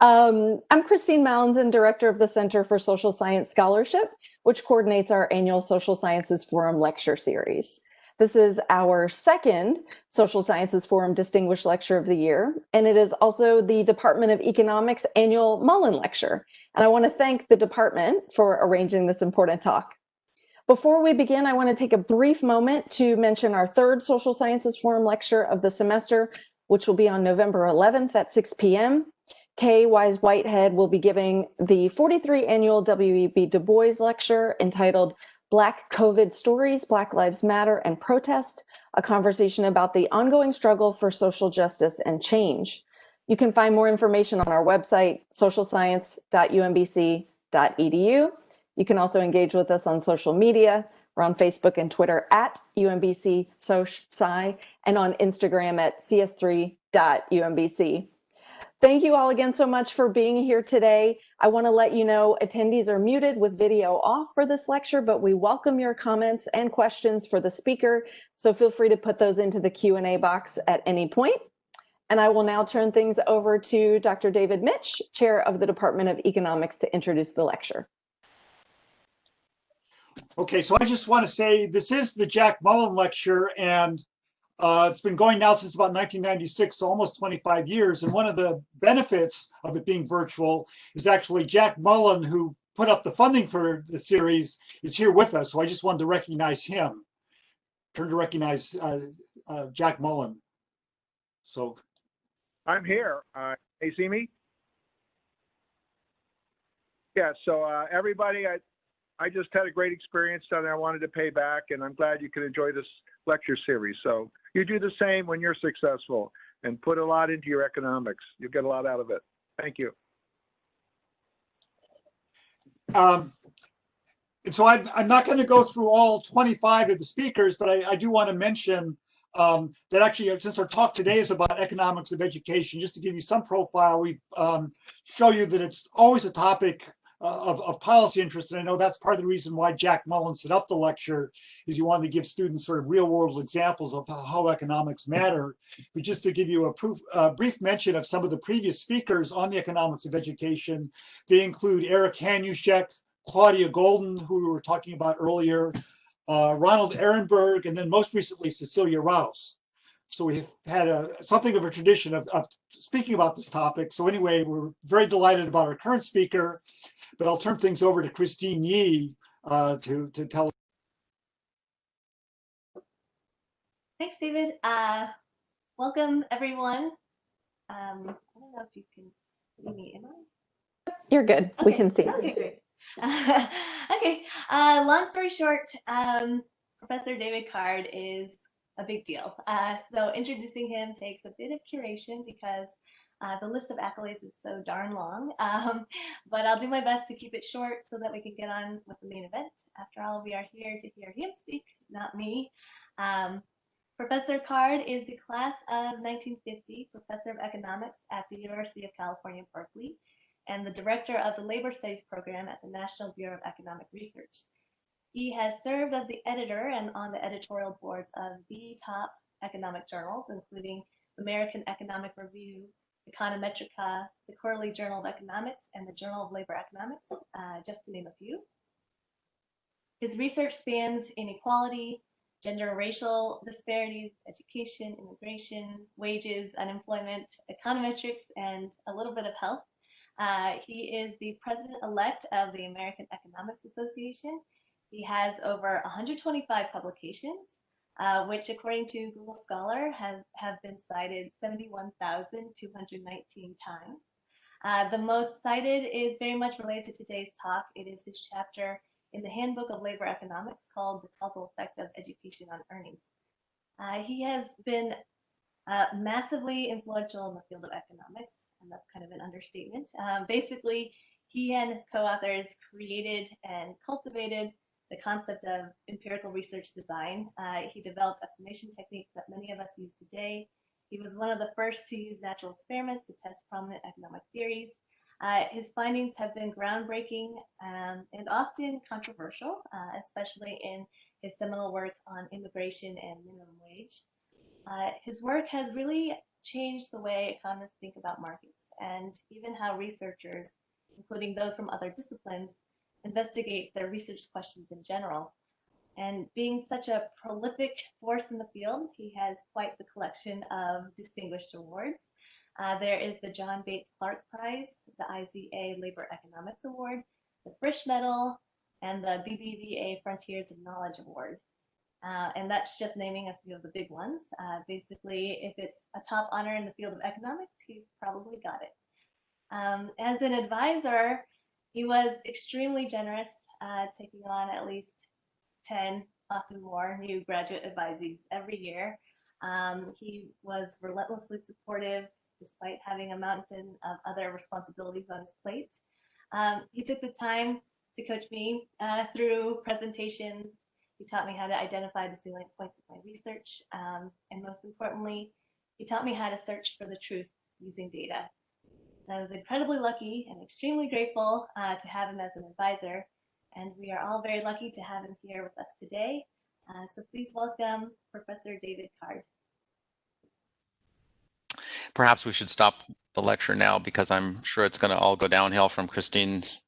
I'm Christine Mallinson, Director of the Center for Social Science Scholarship, which coordinates our annual Social Sciences Forum lecture series. This is our second Social Sciences Forum Distinguished Lecture of the Year, and it is also the Department of Economics annual Mullen Lecture. And I want to thank the department for arranging this important talk. Before we begin, I want to take a brief moment to mention our third Social Sciences Forum lecture of the semester, which will be on November 11th at 6 p.m. Kay Wise Whitehead will be giving the 43rd annual W.E.B. Du Bois lecture entitled Black COVID Stories, Black Lives Matter and Protest, a conversation about the ongoing struggle for social justice and change. You can find more information on our website, socialscience.umbc.edu. You can also engage with us on social media. We're on Facebook and Twitter at UMBC-SoCSci and on Instagram at cs3.umbc. Thank you all again so much for being here today. I want to let you know attendees are muted with video off for this lecture, but we welcome your comments and questions for the speaker. So feel free to put those into the Q&A box at any point. And I will now turn things over to Dr. David Mitch, Chair of the Department of Economics, to introduce the lecture. Okay, so I just want to say this is the Jack Mullen Lecture, and it's been going now since about 1996, so almost 25 years. And one of the benefits of it being virtual is actually Jack Mullen, who put up the funding for the series, is here with us. So I just wanted to recognize him. Turn to recognize Jack Mullen. So I'm here. You see me? Yeah, so everybody, I just had a great experience and I wanted to pay back, and I'm glad you could enjoy this lecture series. So you do the same when you're successful and put a lot into your economics. You'll get a lot out of it. Thank you. And so I'm not going to go through all 25 of the speakers, but I do want to mention that actually, since our talk today is about economics of education, just to give you some profile, we show you that it's always a topic of policy interest. And I know that's part of the reason why Jack Mullen set up the lecture, is you wanted to give students sort of real world examples of how economics matter. But just to give you a brief mention of some of the previous speakers on the economics of education, they include Eric Hanushek, Claudia Golden, who we were talking about earlier, Ronald Ehrenberg, and then most recently Cecilia Rouse. So we've had something of a tradition of speaking about this topic. So anyway, we're very delighted about our current speaker, but I'll turn things over to Christine Yee to tell. Thanks, David. Welcome, everyone. I don't know if you can see me, am I? You're good. Okay. We can see. Okay, great. Okay, long story short, Professor David Card is a big deal. So introducing him takes a bit of curation because the list of accolades is so darn long, but I'll do my best to keep it short so that we can get on with the main event. After all, we are here to hear him speak, not me. Professor Card is the class of 1950 Professor of Economics at the University of California, Berkeley, and the Director of the Labor Studies Program at the National Bureau of Economic Research. He has served as the editor and on the editorial boards of the top economic journals, including the American Economic Review, Econometrica, the Quarterly Journal of Economics, and the Journal of Labor Economics, just to name a few. His research spans inequality, gender and racial disparities, education, immigration, wages, unemployment, econometrics, and a little bit of health. He is the president-elect of the American Economics Association. He has over 125 publications, which according to Google Scholar have been cited 71,219 times. The most cited is very much related to today's talk. It is his chapter in the Handbook of Labor Economics called The Causal Effect of Education on Earnings. He has been massively influential in the field of economics, and that's kind of an understatement. Basically, he and his co-authors created and cultivated the concept of empirical research design. He developed estimation techniques that many of us use today. He was one of the first to use natural experiments to test prominent economic theories. His findings have been groundbreaking and often controversial, especially in his seminal work on immigration and minimum wage. His work has really changed the way economists think about markets and even how researchers, including those from other disciplines, investigate their research questions in general. And being such a prolific force in the field, he has quite the collection of distinguished awards. There is the John Bates Clark Prize, the IZA Labor Economics Award, the Frisch Medal, and the BBVA Frontiers of Knowledge Award. And that's just naming a few of the big ones. Basically, if it's a top honor in the field of economics, he's probably got it. As an advisor, he was extremely generous, taking on at least 10, often more, new graduate advisees every year. He was relentlessly supportive despite having a mountain of other responsibilities on his plate. He took the time to coach me through presentations. He taught me how to identify the salient points of my research. And most importantly, he taught me how to search for the truth using data. And I was incredibly lucky and extremely grateful to have him as an advisor. And we are all very lucky to have him here with us today. So please welcome Professor David Card. Perhaps we should stop the lecture now because I'm sure it's going to all go downhill from Christine's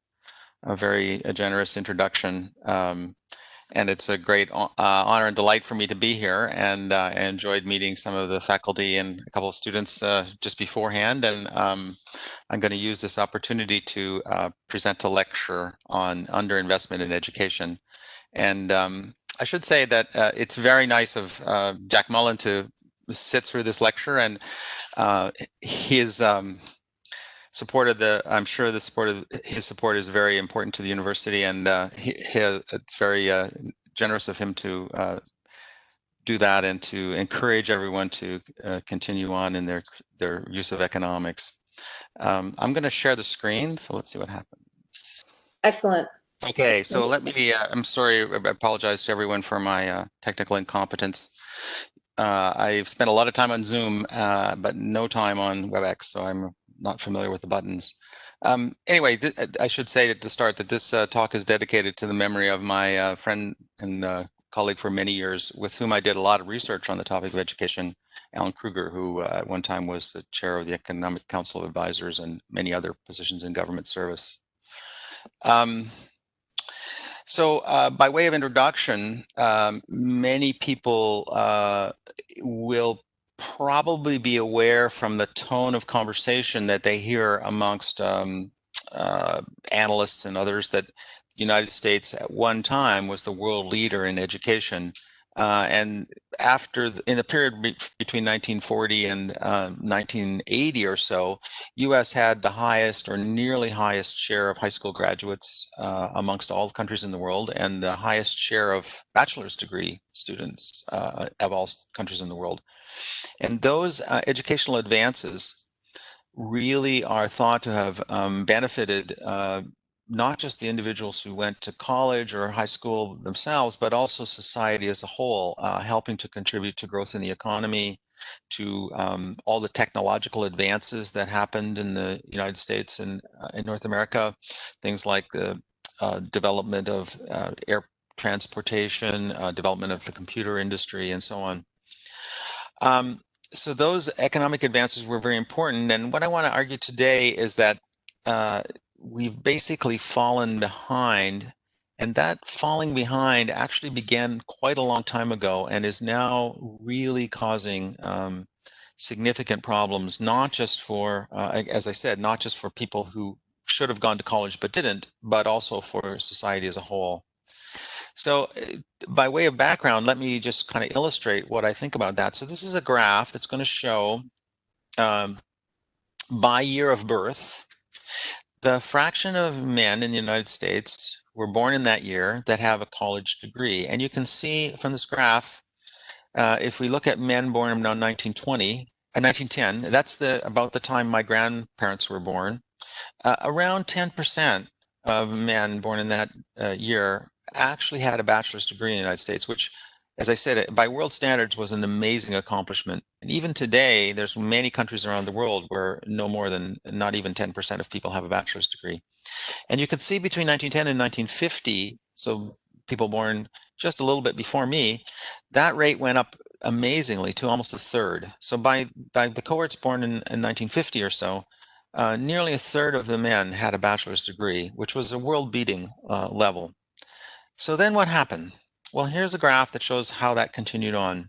very generous introduction. And it's a great honor and delight for me to be here. And I enjoyed meeting some of the faculty and a couple of students just beforehand. And I'm going to use this opportunity to present a lecture on underinvestment in education. And I should say that it's very nice of Jack Mullen to sit through this lecture, and his support of I'm sure his support is very important to the university, and it's very generous of him to do that and to encourage everyone to continue on in their use of economics. I'm going to share the screen, so let's see what happens. Excellent. Okay, so let me, I'm sorry, I apologize to everyone for my technical incompetence. I've spent a lot of time on Zoom, but no time on WebEx, so I'm not familiar with the buttons. Anyway, I should say at the start that this talk is dedicated to the memory of my friend and colleague for many years, with whom I did a lot of research on the topic of education, Alan Kruger, who at one time was the chair of the Economic Council of Advisors and many other positions in government service. So by way of introduction, many people will probably be aware from the tone of conversation that they hear amongst analysts and others that the United States at one time was the world leader in education. And in the period between 1940 and 1980 or so, U.S. had the highest or nearly highest share of high school graduates amongst all countries in the world, and the highest share of bachelor's degree students of all countries in the world. And those educational advances really are thought to have benefited not just the individuals who went to college or high school themselves, but also society as a whole, helping to contribute to growth in the economy, to all the technological advances that happened in the United States and in North America, things like the development of air transportation, development of the computer industry, and so on. So those economic advances were very important. And what I want to argue today is that we've basically fallen behind, and that falling behind actually began quite a long time ago and is now really causing significant problems, not just for, as I said, not just for people who should have gone to college but didn't, but also for society as a whole. So by way of background, let me just kind of illustrate what I think about that. So this is a graph that's going to show by year of birth, the fraction of men in the United States who were born in that year that have a college degree. And you can see from this graph, if we look at men born in 1910, that's about the time my grandparents were born, around 10% of men born in that year actually had a bachelor's degree in the United States, which, as I said, by world standards was an amazing accomplishment. And even today, there's many countries around the world where no more than not even 10% of people have a bachelor's degree. And you can see between 1910 and 1950, so people born just a little bit before me, that rate went up amazingly to almost a third. So by the cohorts born in 1950 or so, nearly a third of the men had a bachelor's degree, which was a world-beating level. So then what happened? Well, here's a graph that shows how that continued on.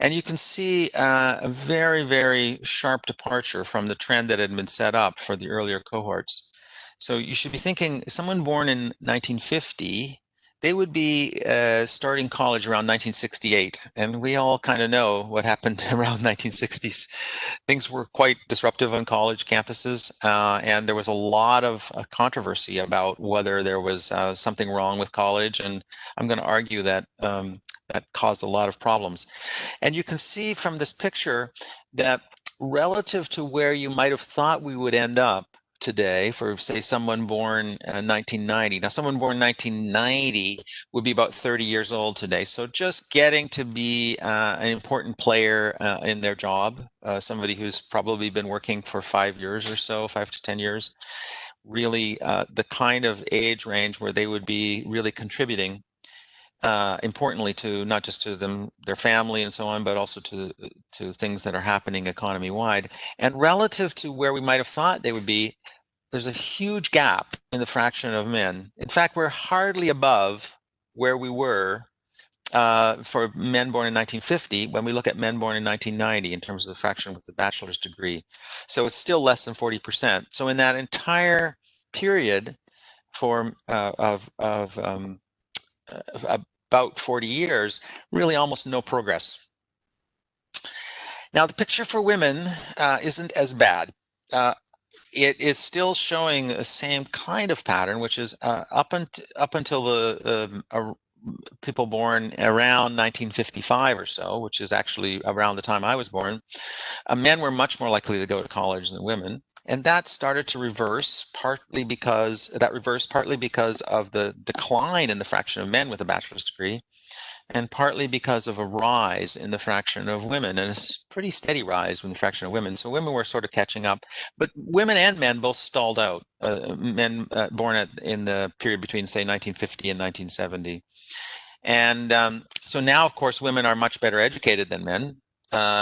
And you can see a very, very sharp departure from the trend that had been set up for the earlier cohorts. So you should be thinking someone born in 1950, they would be starting college around 1968. And we all kind of know what happened around 1960s. Things were quite disruptive on college campuses. And there was a lot of controversy about whether there was something wrong with college. And I'm going to argue that that caused a lot of problems. And you can see from this picture that relative to where you might have thought we would end up today for, say, someone born 1990. Now, someone born 1990 would be about 30 years old today. So just getting to be an important player in their job, somebody who's probably been working for 5 years or so, 5 to 10 years, really the kind of age range where they would be really contributing importantly to not just to them, their family and so on, but also to things that are happening economy-wide. And relative to where we might have thought they would be, there's a huge gap in the fraction of men. In fact, we're hardly above where we were for men born in 1950 when we look at men born in 1990 in terms of the fraction with the bachelor's degree. So it's still less than 40%. So in that entire period for about 40 years, really almost no progress. Now, the picture for women isn't as bad. It is still showing the same kind of pattern, which is up until the people born around 1955 or so, which is actually around the time I was born, men were much more likely to go to college than women. And that started to reverse, partly because of the decline in the fraction of men with a bachelor's degree, and partly because of a rise in the fraction of women, and a pretty steady rise in the fraction of women. So women were sort of catching up, but women and men both stalled out. Men born in the period between, say, 1950 and 1970. And so now, of course, women are much better educated than men.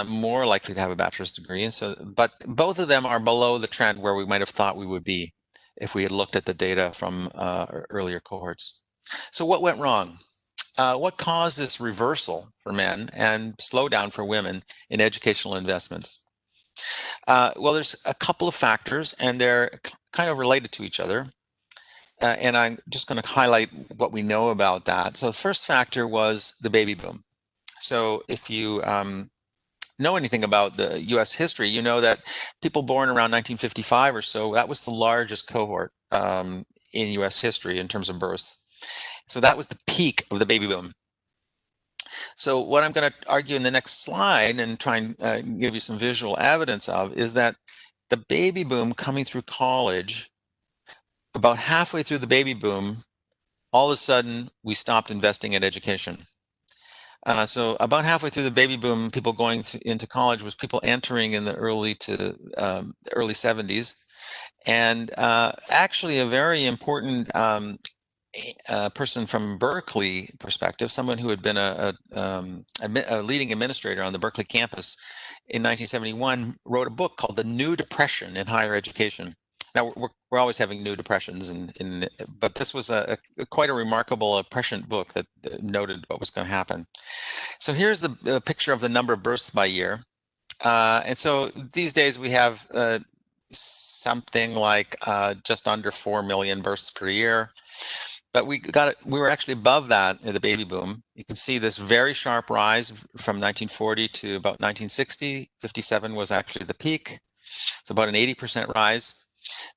More likely to have a bachelor's degree, and so, but both of them are below the trend where we might have thought we would be if we had looked at the data from earlier cohorts. So what went wrong? What caused this reversal for men and slowdown for women in educational investments? Well, there's a couple of factors, and they're kind of related to each other. And I'm just going to highlight what we know about that. So the first factor was the baby boom. So if you know anything about the U.S. history, you know that people born around 1955 or so, that was the largest cohort in U.S. history in terms of births. So that was the peak of the baby boom. So what I'm going to argue in the next slide and try and give you some visual evidence of is that the baby boom coming through college, about halfway through the baby boom, all of a sudden we stopped investing in education. So about halfway through the baby boom, people going into college was people entering in the early 70s. And actually a very important person from Berkeley perspective, someone who had been a leading administrator on the Berkeley campus in 1971, wrote a book called The New Depression in Higher Education. Now, we're always having new depressions, but this was quite a remarkable prescient book that noted what was going to happen. So here's the picture of the number of births by year. And so these days we have something like just under 4 million births per year. But we were actually above that in the baby boom. You can see this very sharp rise from 1940 to about 1960. 57 was actually the peak. So about an 80% rise.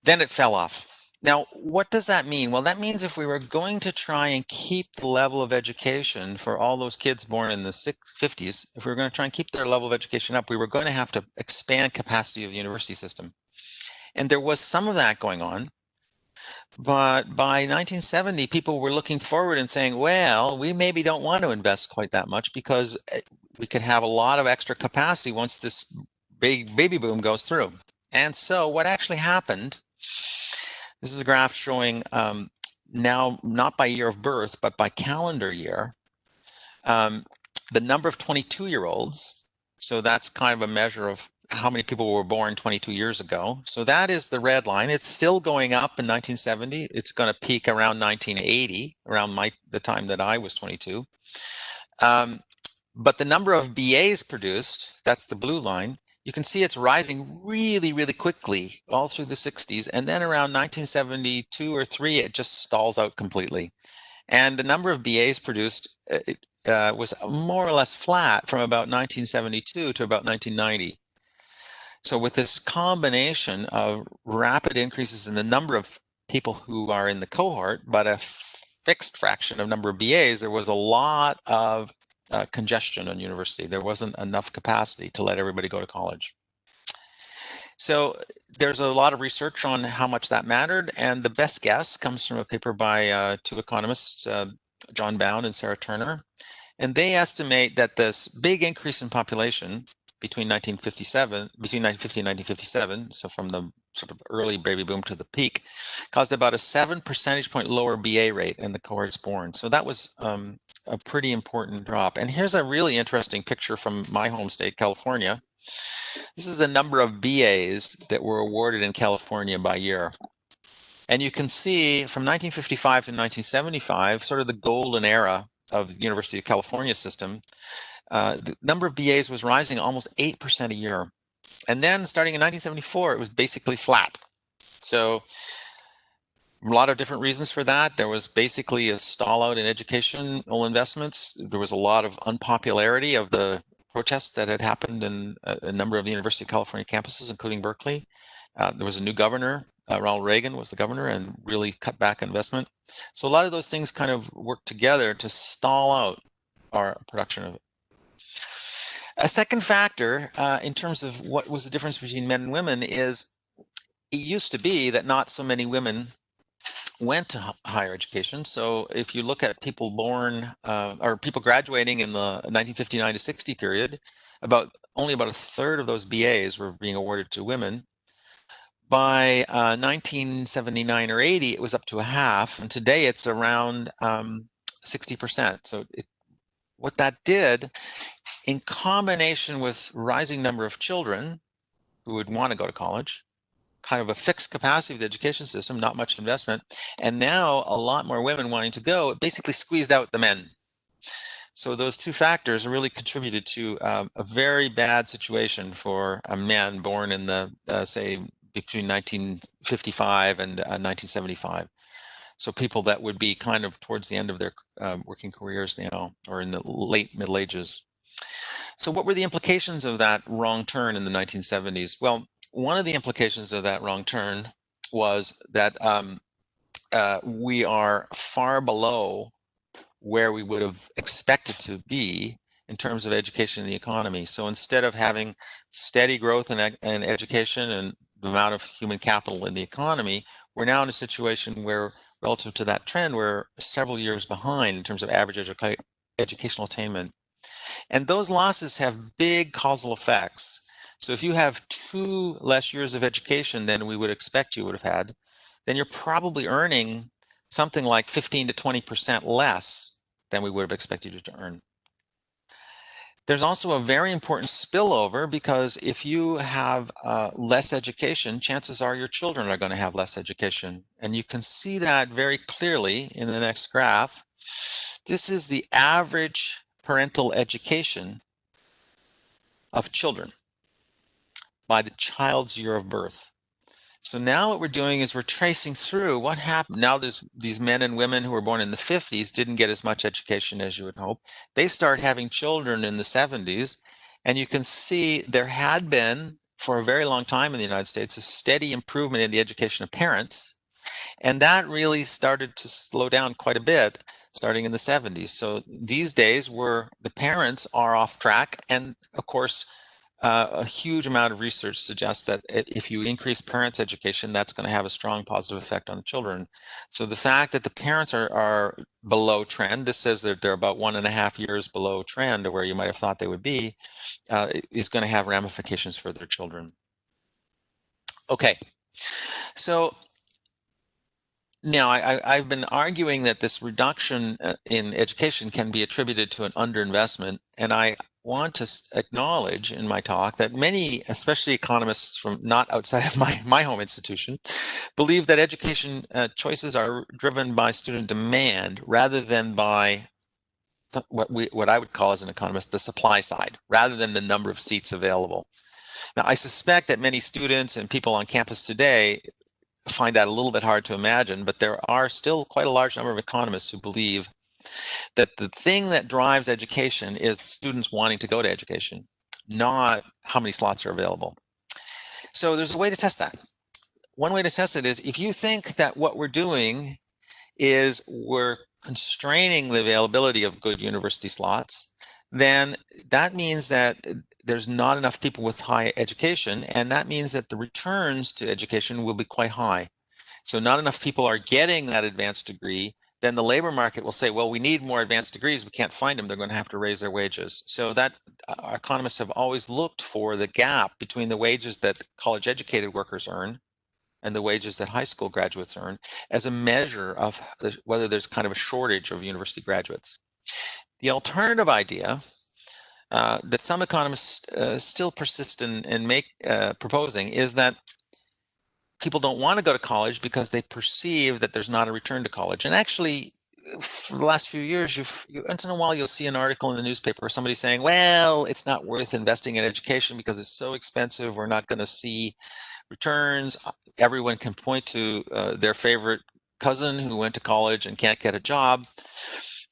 Then it fell off. Now, what does that mean? Well, that means if we were going to try and keep the level of education for all those kids born in the 50s, if we were going to try and keep their level of education up, we were going to have to expand capacity of the university system. And there was some of that going on. But by 1970, people were looking forward and saying, well, we maybe don't want to invest quite that much because we could have a lot of extra capacity once this big baby boom goes through. And so what actually happened, this is a graph showing now not by year of birth, but by calendar year, the number of 22-year-olds, so that's kind of a measure of how many people were born 22 years ago. So that is the red line. It's still going up in 1970. It's going to peak around 1980, around the time that I was 22. But the number of BAs produced, that's the blue line, you can see it's rising really, really quickly all through the 60s. And then around 1972 or 3, it just stalls out completely. And the number of BAs produced was more or less flat from about 1972 to about 1990. So with this combination of rapid increases in the number of people who are in the cohort, but a fixed fraction of number of BAs, there was a lot of congestion on university. There wasn't enough capacity to let everybody go to college. So there's a lot of research on how much that mattered, and the best guess comes from a paper by 2 economists, John Bound and Sarah Turner, and they estimate that this big increase in population between 1950 and 1957, so from the sort of early baby boom to the peak, caused about a 7 percentage point lower BA rate in the cohorts born. So that was a pretty important drop. And here's a really interesting picture from my home state, California. This is the number of BAs that were awarded in California by year. And you can see from 1955 to 1975, sort of the golden era of the University of California system, the number of BAs was rising almost 8% a year. And then starting in 1974, it was basically flat. So a lot of different reasons for that. There was basically a stall out in educational investments. There was a lot of unpopularity of the protests that had happened in a number of the University of California campuses, including Berkeley. There was a new governor. Ronald Reagan was the governor and really cut back investment. So a lot of those things kind of worked together to stall out our production of it. A second factor in terms of what was the difference between men and women is it used to be that not so many women went to higher education. So if you look at people born or people graduating in the 1959 to 60 period, only about a third of those BAs were being awarded to women. By 1979 or 80, it was up to a half, and today it's around 60%. So what that did, in combination with rising number of children who would want to go to college, kind of a fixed capacity of the education system, not much investment, and now a lot more women wanting to go, it basically squeezed out the men. So those two factors really contributed to a very bad situation for a man born in the, say, between 1955 and 1975. So people that would be kind of towards the end of their working careers now, or in the late Middle Ages. So what were the implications of that wrong turn in the 1970s? Well, one of the implications of that wrong turn was that we are far below where we would have expected to be in terms of education in the economy. So instead of having steady growth in education and the amount of human capital in the economy, we're now in a situation where, relative to that trend, we're several years behind in terms of average educational attainment. And those losses have big causal effects. So if you have 2 less years of education than we would expect you would have had, then you're probably earning something like 15 to 20% less than we would have expected you to earn. There's also a very important spillover, because if you have less education, chances are your children are going to have less education. And you can see that very clearly in the next graph. This is the average parental education of children by the child's year of birth. So now what we're doing is we're tracing through what happened. Now there's these men and women who were born in the 50s didn't get as much education as you would hope. They start having children in the 70s, and you can see there had been, for a very long time in the United States, a steady improvement in the education of parents. And that really started to slow down quite a bit starting in the 70s. So these days where the parents are off track, and of course, a huge amount of research suggests that if you increase parents' education, that's going to have a strong positive effect on the children. So the fact that the parents are below trend, this says that they're about 1.5 years below trend or where you might have thought they would be, is going to have ramifications for their children. Okay, so Now, I've been arguing that this reduction in education can be attributed to an underinvestment, and I want to acknowledge in my talk that many, especially economists from not outside of my home institution, believe that education choices are driven by student demand rather than by what I would call as an economist the supply side, rather than the number of seats available. Now, I suspect that many students and people on campus today find that a little bit hard to imagine, but there are still quite a large number of economists who believe that the thing that drives education is students wanting to go to education, not how many slots are available. So there's a way to test that. One way to test it is if you think that what we're doing is we're constraining the availability of good university slots, then that means that there's not enough people with high education, and that means that the returns to education will be quite high. So not enough people are getting that advanced degree, then the labor market will say, well, we need more advanced degrees, we can't find them, they're going to have to raise their wages. So that economists have always looked for the gap between the wages that college educated workers earn and the wages that high school graduates earn as a measure of whether there's kind of a shortage of university graduates. The alternative idea that some economists still persist in proposing is that people don't want to go to college because they perceive that there's not a return to college. And actually, for the last few years, once in a while, you'll see an article in the newspaper, somebody saying, well, it's not worth investing in education because it's so expensive, we're not going to see returns. Everyone can point to their favorite cousin who went to college and can't get a job,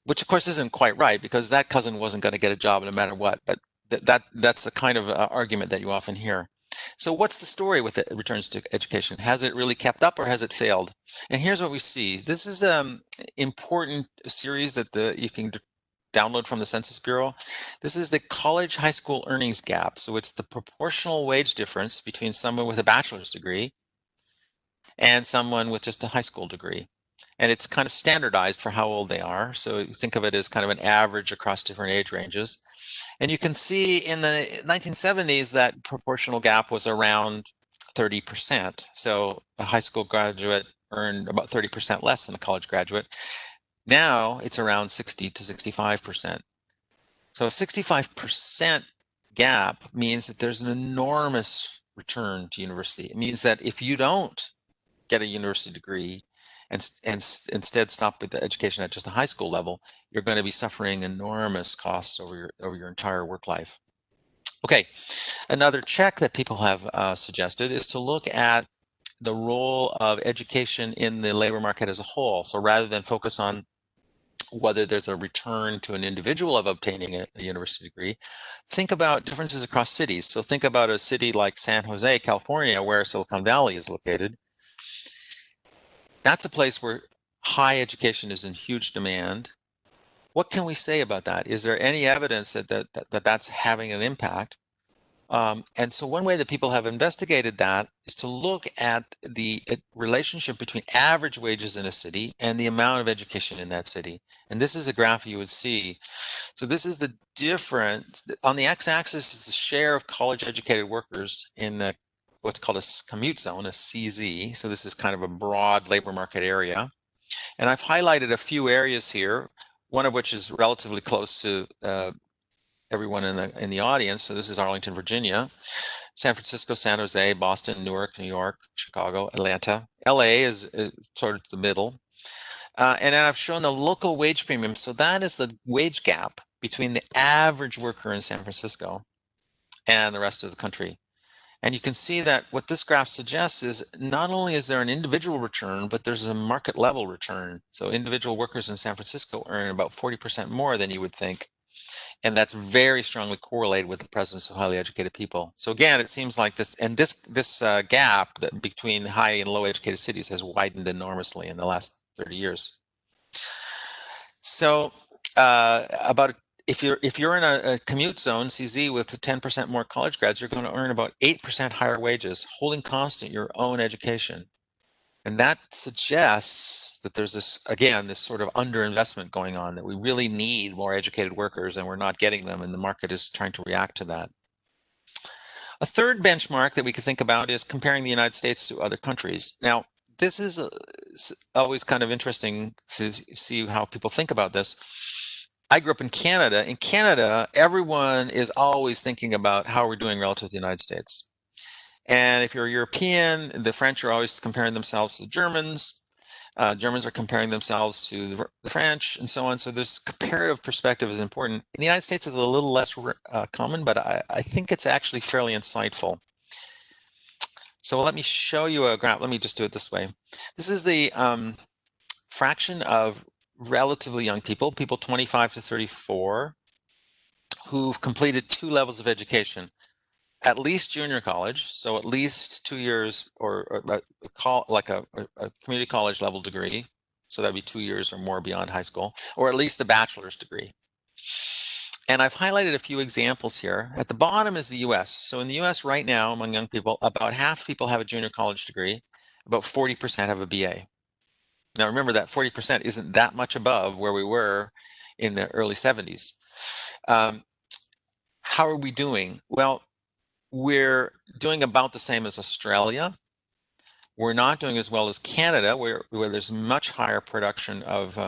which of course isn't quite right because that cousin wasn't going to get a job no matter what. But that's the kind of argument that you often hear. So what's the story with the returns to education? Has it really kept up or has it failed? And here's what we see. This is an important series that you can download from the Census Bureau. This is the college high school earnings gap. So it's the proportional wage difference between someone with a bachelor's degree and someone with just a high school degree. And it's kind of standardized for how old they are. So think of it as kind of an average across different age ranges. And you can see in the 1970s that proportional gap was around 30%. So a high school graduate earned about 30% less than a college graduate. Now it's around 60 to 65%. So a 65% gap means that there's an enormous return to university. It means that if you don't get a university degree and instead stop with the education at just a high school level, you're going to be suffering enormous costs over your entire work life. Okay, another check that people have suggested is to look at the role of education in the labor market as a whole. So rather than focus on whether there's a return to an individual of obtaining a university degree, think about differences across cities. So think about a city like San Jose, California, where Silicon Valley is located. That's a place where high education is in huge demand. What can we say about that? Is there any evidence that that's having an impact? And so one way that people have investigated that is to look at the relationship between average wages in a city and the amount of education in that city. And this is a graph you would see. So this is the difference. On the x-axis is the share of college educated workers in what's called a commute zone, a CZ. So this is kind of a broad labor market area. And I've highlighted a few areas here, one of which is relatively close to everyone in the audience. So this is Arlington, Virginia, San Francisco, San Jose, Boston, Newark, New York, Chicago, Atlanta. LA is sort of the middle. And then I've shown the local wage premium. So that is the wage gap between the average worker in San Francisco and the rest of the country. And you can see that what this graph suggests is not only is there an individual return, but there's a market level return. So individual workers in San Francisco earn about 40% more than you would think. And that's very strongly correlated with the presence of highly educated people. So again, it seems like this gap between high and low educated cities has widened enormously in the last 30 years. So if you're in a commute zone, CZ, with 10% more college grads, you're going to earn about 8% higher wages, holding constant your own education. And that suggests that there's this sort of underinvestment going on, that we really need more educated workers and we're not getting them, and the market is trying to react to that. A third benchmark that we could think about is comparing the United States to other countries. Now, this is always kind of interesting to see how people think about this. I grew up in Canada. In Canada, everyone is always thinking about how we're doing relative to the United States. And if you're a European, the French are always comparing themselves to the Germans. Germans are comparing themselves to the French, and so on. So this comparative perspective is important. In the United States, it's a little less common, but I think it's actually fairly insightful. So let me show you a graph. Let me just do it this way. This is the fraction of relatively young people, people 25 to 34, who've completed 2 levels of education. At least junior college, so at least 2 years, or like a community college level degree, so that'd be 2 years or more beyond high school, or at least a bachelor's degree. And I've highlighted a few examples here. At the bottom is the US. So in the US right now, among young people, about half people have a junior college degree, about 40% have a BA. Now remember that 40% isn't that much above where we were in the early 70s. How are we doing? Well, we're doing about the same as Australia. We're not doing as well as Canada, where there's much higher production of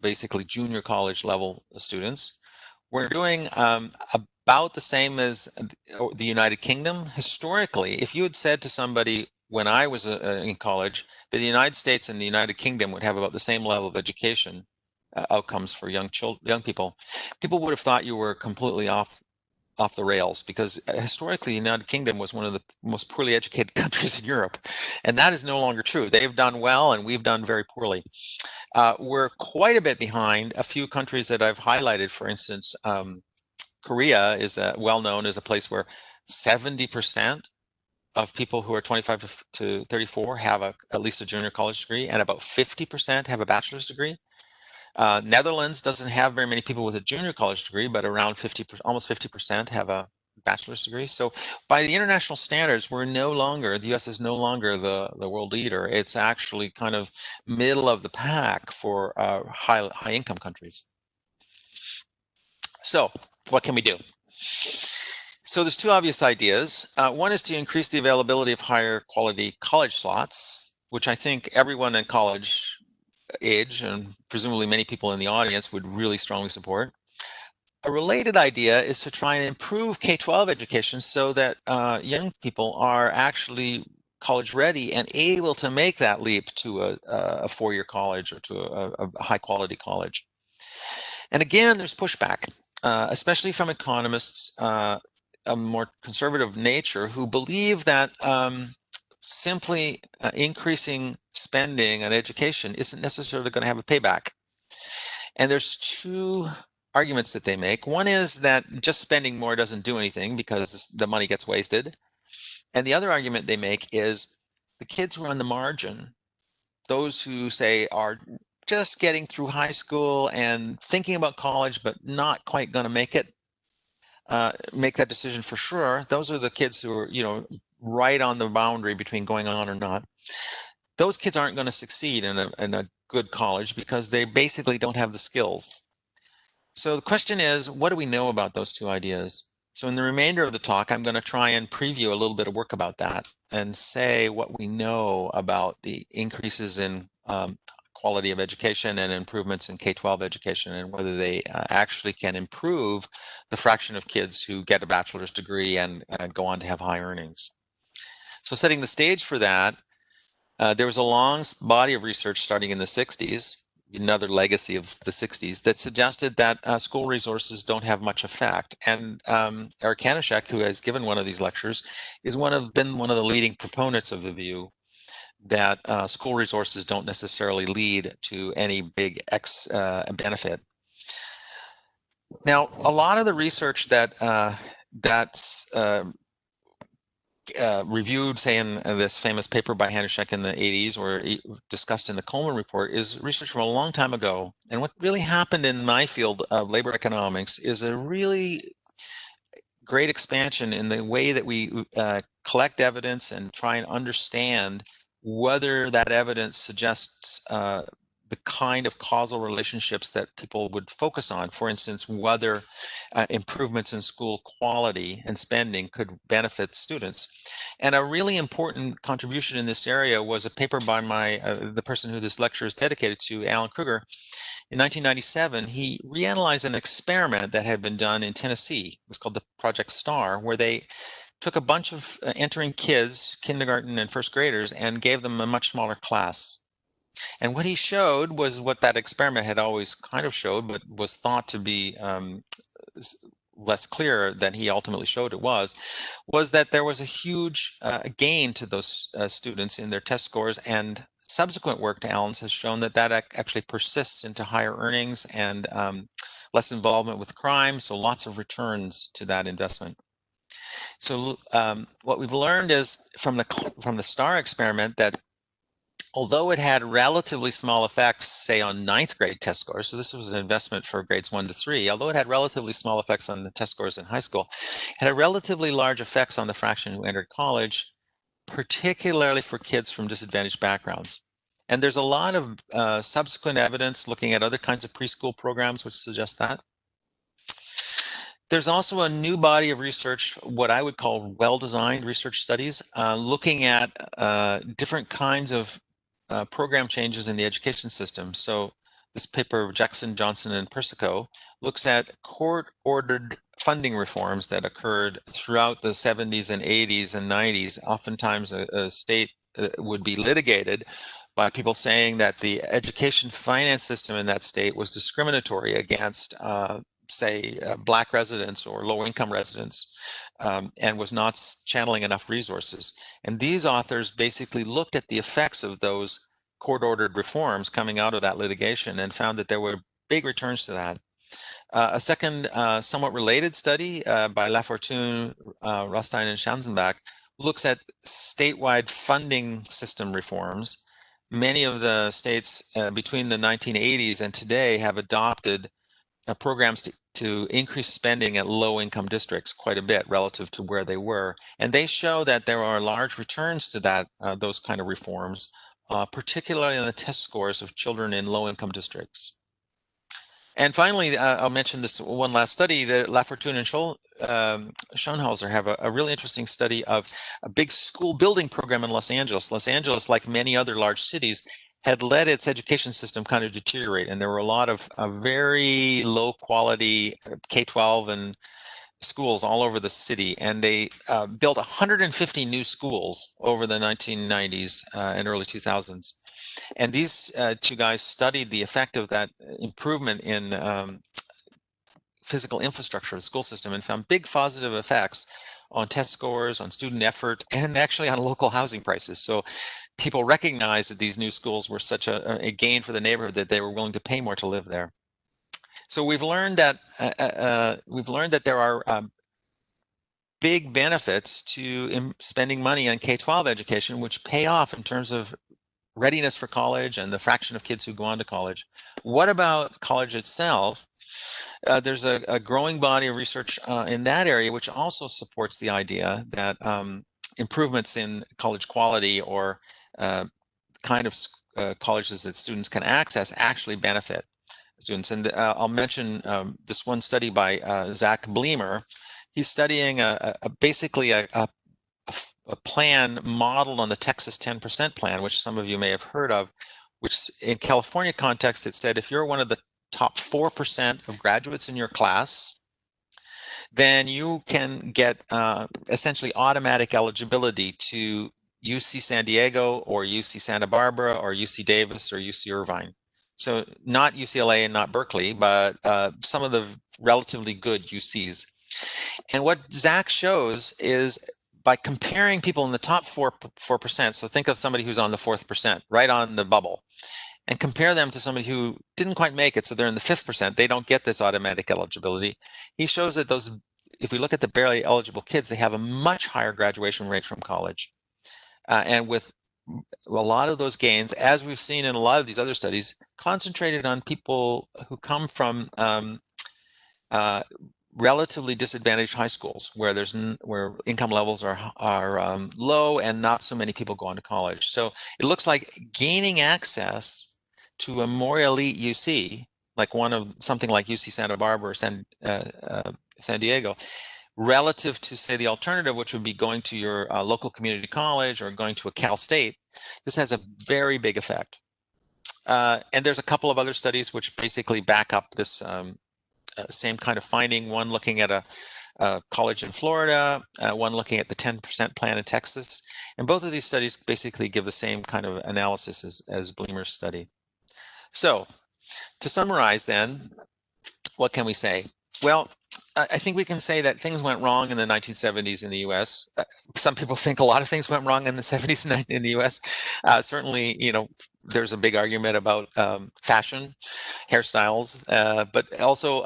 basically junior college level students. We're doing about the same as the United Kingdom. Historically, if you had said to somebody when I was in college that the United States and the United Kingdom would have about the same level of education outcomes for young people, people would have thought you were completely off the rails, because historically the United Kingdom was one of the most poorly educated countries in Europe, and that is no longer true. They've done well and we've done very poorly. We're quite a bit behind a few countries that I've highlighted. For instance, Korea is well known as a place where 70% of people who are 25 to 34 have at least a junior college degree, and about 50% have a bachelor's degree. Netherlands doesn't have very many people with a junior college degree, but around almost 50% have a bachelor's degree. So by the international standards, the US is no longer the world leader. It's actually kind of middle of the pack for high income countries. So what can we do? So there's 2 obvious ideas. One is to increase the availability of higher quality college slots, which I think everyone in college age, and presumably many people in the audience, would really strongly support. A related idea is to try and improve K-12 education so that young people are actually college ready and able to make that leap to a 4-year college or to a high quality college. And again, there's pushback, especially from economists of more conservative nature, who believe that simply increasing spending on education isn't necessarily going to have a payback. And there's 2 arguments that they make. One is that just spending more doesn't do anything because the money gets wasted. And the other argument they make is the kids who are on the margin, those who say are just getting through high school and thinking about college but not quite going to make that decision for sure. Those are the kids who are, right on the boundary between going on or not. Those kids aren't going to succeed in a good college because they basically don't have the skills. So the question is, what do we know about those 2 ideas? So in the remainder of the talk, I'm going to try and preview a little bit of work about that and say what we know about the increases in quality of education and improvements in K-12 education, and whether they actually can improve the fraction of kids who get a bachelor's degree and go on to have high earnings. So setting the stage for that, there was a long body of research starting in the 60s, another legacy of the 60s, that suggested that school resources don't have much effect. And Eric Hanushek, who has given one of these lectures, is been one of the leading proponents of the view that school resources don't necessarily lead to any big benefit. Now, a lot of the research that's reviewed, say, in this famous paper by Hanushek in the 80s, or discussed in the Coleman report, is research from a long time ago. And what really happened in my field of labor economics is a really great expansion in the way that we collect evidence and try and understand whether that evidence suggests the kind of causal relationships that people would focus on. For instance, whether improvements in school quality and spending could benefit students. And a really important contribution in this area was a paper by the person who this lecture is dedicated to, Alan Kruger. In 1997, he reanalyzed an experiment that had been done in Tennessee. It was called the Project STAR, where they took a bunch of entering kids, kindergarten and first graders, and gave them a much smaller class. And what he showed was what that experiment had always kind of showed, but was thought to be less clear than he ultimately showed it was that there was a huge gain to those students in their test scores, and subsequent work to Allen's has shown that that actually persists into higher earnings and less involvement with crime, so lots of returns to that investment. So what we've learned is from the STAR experiment that although it had relatively small effects, say on ninth grade test scores, so this was an investment for grades 1 to 3, although it had relatively small effects on the test scores in high school, it had relatively large effects on the fraction who entered college, particularly for kids from disadvantaged backgrounds. And there's a lot of subsequent evidence looking at other kinds of preschool programs which suggest that. There's also a new body of research, what I would call well-designed research studies, looking at different kinds of program changes in the education system. So this paper, Jackson, Johnson, and Persico, looks at court-ordered funding reforms that occurred throughout the 70s and 80s and 90s. Oftentimes a state would be litigated by people saying that the education finance system in that state was discriminatory against say Black residents or low-income residents, and was not channeling enough resources. And these authors basically looked at the effects of those court-ordered reforms coming out of that litigation and found that there were big returns to that. A second somewhat related study by Lafortune, Rostein, and Schanzenbach looks at statewide funding system reforms. Many of the states between the 1980s and today have adopted programs to increase spending at low-income districts quite a bit relative to where they were, and they show that there are large returns to that those kind of reforms, particularly on the test scores of children in low-income districts. And finally, I'll mention this one last study that Lafortune and Schoenhauser have a really interesting study of a big school building program in Los Angeles. Los Angeles, like many other large cities, had let its education system kind of deteriorate, and there were a lot of very low quality K-12 and schools all over the city, and they built 150 new schools over the 1990s and early 2000s. And these two guys studied the effect of that improvement in physical infrastructure of the school system and found big positive effects on test scores, on student effort, and actually on local housing prices. So people recognized that these new schools were such a gain for the neighborhood that they were willing to pay more to live there. So we've learned that there are big benefits to spending money on K-12 education, which pay off in terms of readiness for college and the fraction of kids who go on to college. What about college itself? There's a growing body of research in that area, which also supports the idea that improvements in college quality or kind of colleges that students can access actually benefit students. And I'll mention this one study by Zach Bleemer. He's studying basically a plan modeled on the Texas 10% plan, which some of you may have heard of, which in California context, it said if you're one of the top 4% of graduates in your class, then you can get essentially automatic eligibility to UC San Diego or UC Santa Barbara or UC Davis or UC Irvine. So not UCLA and not Berkeley, but some of the relatively good UCs. And what Zach shows is by comparing people in the top 4%, so think of somebody who's on the 4th%, right on the bubble, and compare them to somebody who didn't quite make it, so they're in the 5th%, they don't get this automatic eligibility. He shows that those, if we look at the barely eligible kids, they have a much higher graduation rate from college. And with a lot of those gains, as we've seen in a lot of these other studies, concentrated on people who come from relatively disadvantaged high schools where income levels are low and not so many people go on to college. So it looks like gaining access to a more elite UC, like something like UC Santa Barbara or San Diego, relative to, say, the alternative, which would be going to your local community college or going to a Cal State, this has a very big effect. And there's a couple of other studies which basically back up this same kind of finding. One looking at a college in Florida, one looking at the 10% plan in Texas. And both of these studies basically give the same kind of analysis as Bleemer's study. So to summarize then, what can we say? Well, I think we can say that things went wrong in the 1970s in the US. Some people think a lot of things went wrong in the 70s in the US. Certainly, there's a big argument about fashion, hairstyles, but also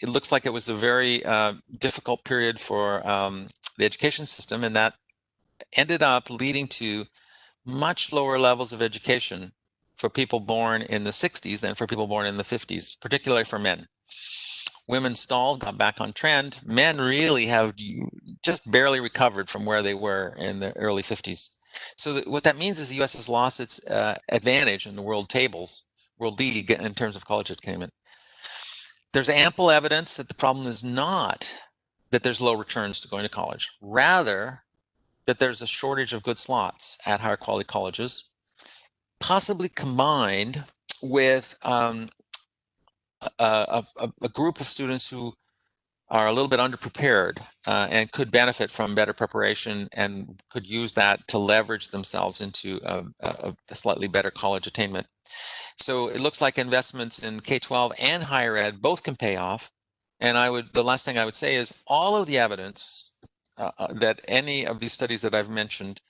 it looks like it was a very difficult period for the education system, and that ended up leading to much lower levels of education for people born in the 60s than for people born in the 50s, particularly for men. Women stalled, got back on trend. Men really have just barely recovered from where they were in the early 50s. So what that means is the U.S. has lost its advantage in the world tables, world league in terms of college attainment. There's ample evidence that the problem is not that there's low returns to going to college, rather that there's a shortage of good slots at higher quality colleges, possibly combined with a group of students who are a little bit underprepared and could benefit from better preparation and could use that to leverage themselves into a slightly better college attainment. So it looks like investments in K-12 and higher ed both can pay off. And the last thing I would say is all of the evidence that any of these studies that I've mentioned,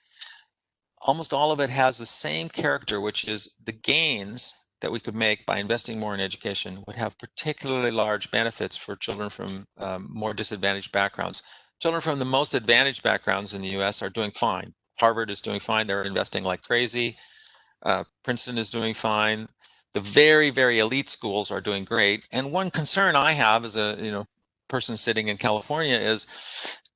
almost all of it has the same character, which is the gains that we could make by investing more in education would have particularly large benefits for children from more disadvantaged backgrounds. Children from the most advantaged backgrounds in the US are doing fine. Harvard is doing fine. They're investing like crazy. Princeton is doing fine. The very, very elite schools are doing great. And one concern I have as a person sitting in California is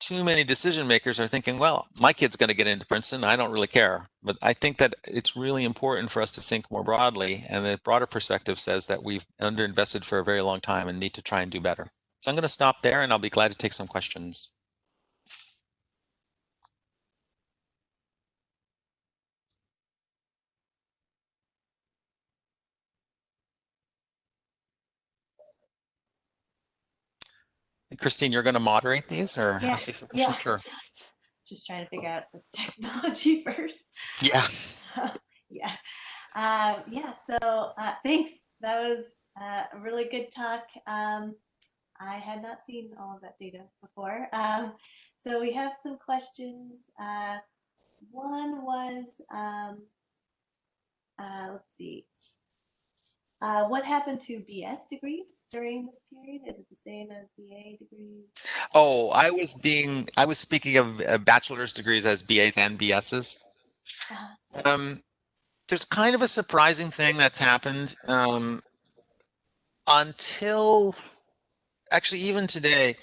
too many decision makers are thinking, well, my kid's going to get into Princeton. I don't really care. But I think that it's really important for us to think more broadly. And the broader perspective says that we've underinvested for a very long time and need to try and do better. So I'm going to stop there and I'll be glad to take some questions. Christine, you're going to moderate these or ask me some questions? Yeah. Sure. Just trying to figure out the technology first. Yeah. Yeah. So thanks. That was a really good talk. I had not seen all of that data before. So we have some questions. One was, let's see. What happened to BS degrees during this period? Is it the same as BA degrees? Oh, I was speaking of bachelor's degrees as BAs and BSs. There's kind of a surprising thing that's happened until actually even today.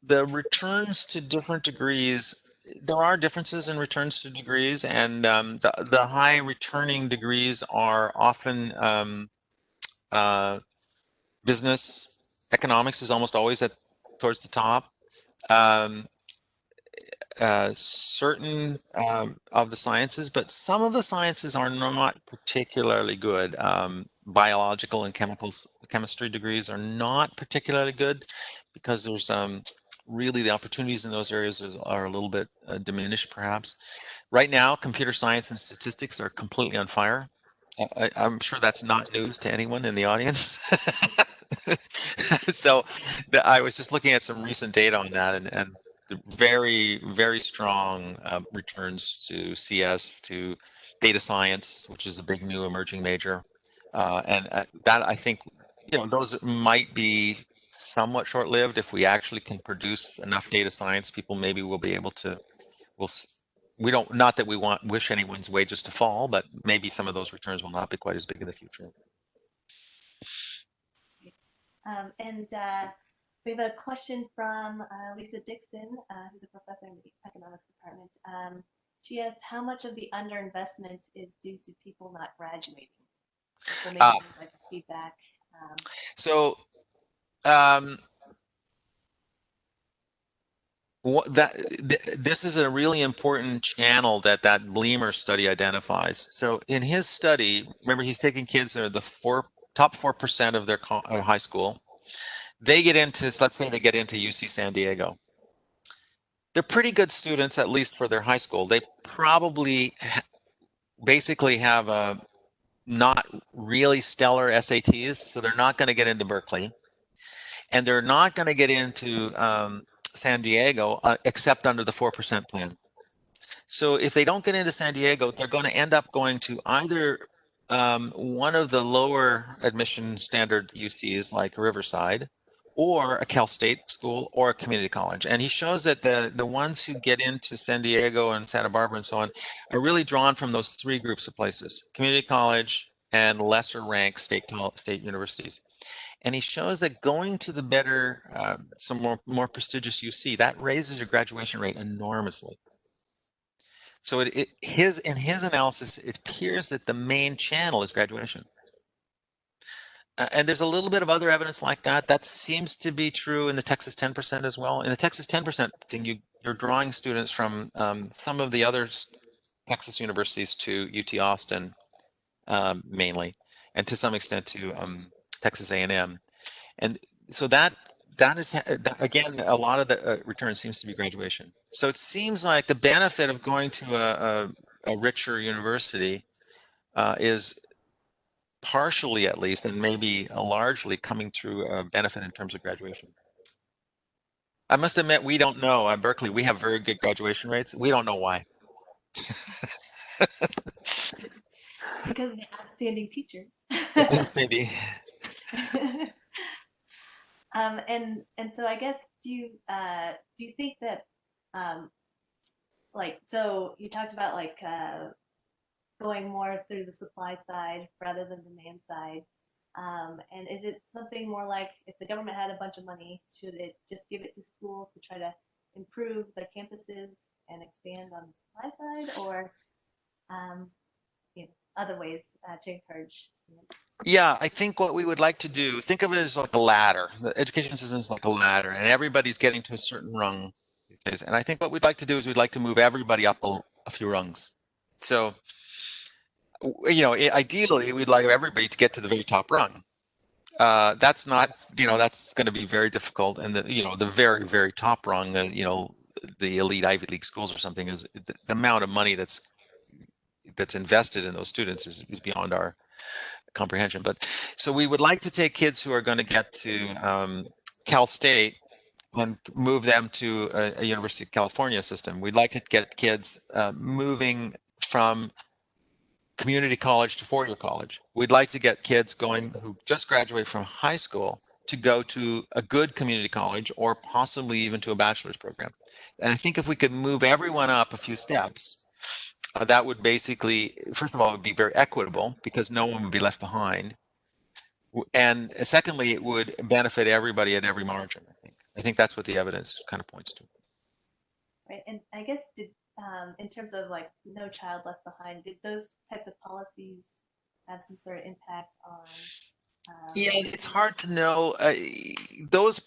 The returns to different degrees, there are differences in returns to degrees, and the high returning degrees are often business. Economics is almost always towards the top. Certain of the sciences, but some of the sciences are not particularly good. Biological and chemistry degrees are not particularly good because there's really the opportunities in those areas are a little bit diminished, perhaps. Right now, computer science and statistics are completely on fire. I'm sure that's not news to anyone in the audience. So I was just looking at some recent data on that, and very, very strong returns to CS, to data science, which is a big new emerging major. And that I think, those might be somewhat short-lived. If we actually can produce enough data science, people maybe will be able to, we don't, not that we wish anyone's wages to fall, but maybe some of those returns will not be quite as big in the future. And we have a question from Lisa Dixon, who's a professor in the economics department. She asks, how much of the underinvestment is due to people not graduating? So maybe Uh, there's like a feedback. so um, this is a really important channel that Bleemer study identifies. So in his study, remember he's taking kids that are the top 4% of their high school. They get into, let's say they get into UC San Diego. They're pretty good students, at least for their high school. They probably basically have a not really stellar SATs, so they're not going to get into Berkeley, and they're not going to get into San Diego except under the 4% plan. So if they don't get into San Diego, they're going to end up going to either one of the lower admission standard UCs like Riverside, or a Cal State school, or a community college. And he shows that the ones who get into San Diego and Santa Barbara and so on are really drawn from those three groups of places: community college and lesser ranked state universities. And he shows that going to the better, some more prestigious UC, that raises your graduation rate enormously. So in his analysis, it appears that the main channel is graduation. And there's a little bit of other evidence like that. That seems to be true in the Texas 10% as well. In the Texas 10% thing, you're drawing students from some of the other Texas universities to UT Austin mainly, and to some extent to Texas A&M. And so that is, again, a lot of the return seems to be graduation. So it seems like the benefit of going to a richer university is partially, at least, and maybe largely, coming through a benefit in terms of graduation. I must admit, we don't know. At Berkeley, we have very good graduation rates. We don't know why. Because of the outstanding teachers. Maybe. And so I guess do you think that like, so you talked about like going more through the supply side rather than demand side. And is it something more like, if the government had a bunch of money, should it just give it to schools to try to improve their campuses and expand on the supply side, or you know, other ways to encourage students? Yeah, I think what we would like to do, think of it as like a ladder. The education system is like a ladder, and everybody's getting to a certain rung these days. And I think what we'd like to do is we'd like to move everybody up a few rungs. So, ideally, we'd like everybody to get to the very top rung. That's not, that's going to be very difficult. And the very, very top rung, the elite Ivy League schools or something, is the amount of money that's invested in those students is beyond our comprehension. But so we would like to take kids who are going to get to Cal State and move them to a University of California system. We'd like to get kids moving from community college to four-year college. We'd like to get kids who just graduate from high school to go to a good community college, or possibly even to a bachelor's program. And I think if we could move everyone up a few steps, that would basically, first of all, it would be very equitable because no one would be left behind. And secondly, it would benefit everybody at every margin, I think. I think that's what the evidence kind of points to. Right. And I guess in terms of like No Child Left Behind, did those types of policies have some sort of impact on? Yeah, it's hard to know. Those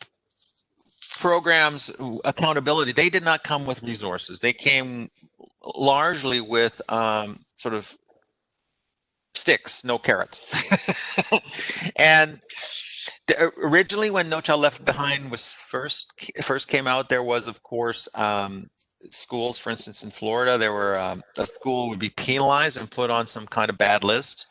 programs, accountability, they did not come with resources. They came largely with sort of sticks, no carrots. And originally, when No Child Left Behind was first came out, there was, of course, schools. For instance, in Florida, there were a school would be penalized and put on some kind of bad list.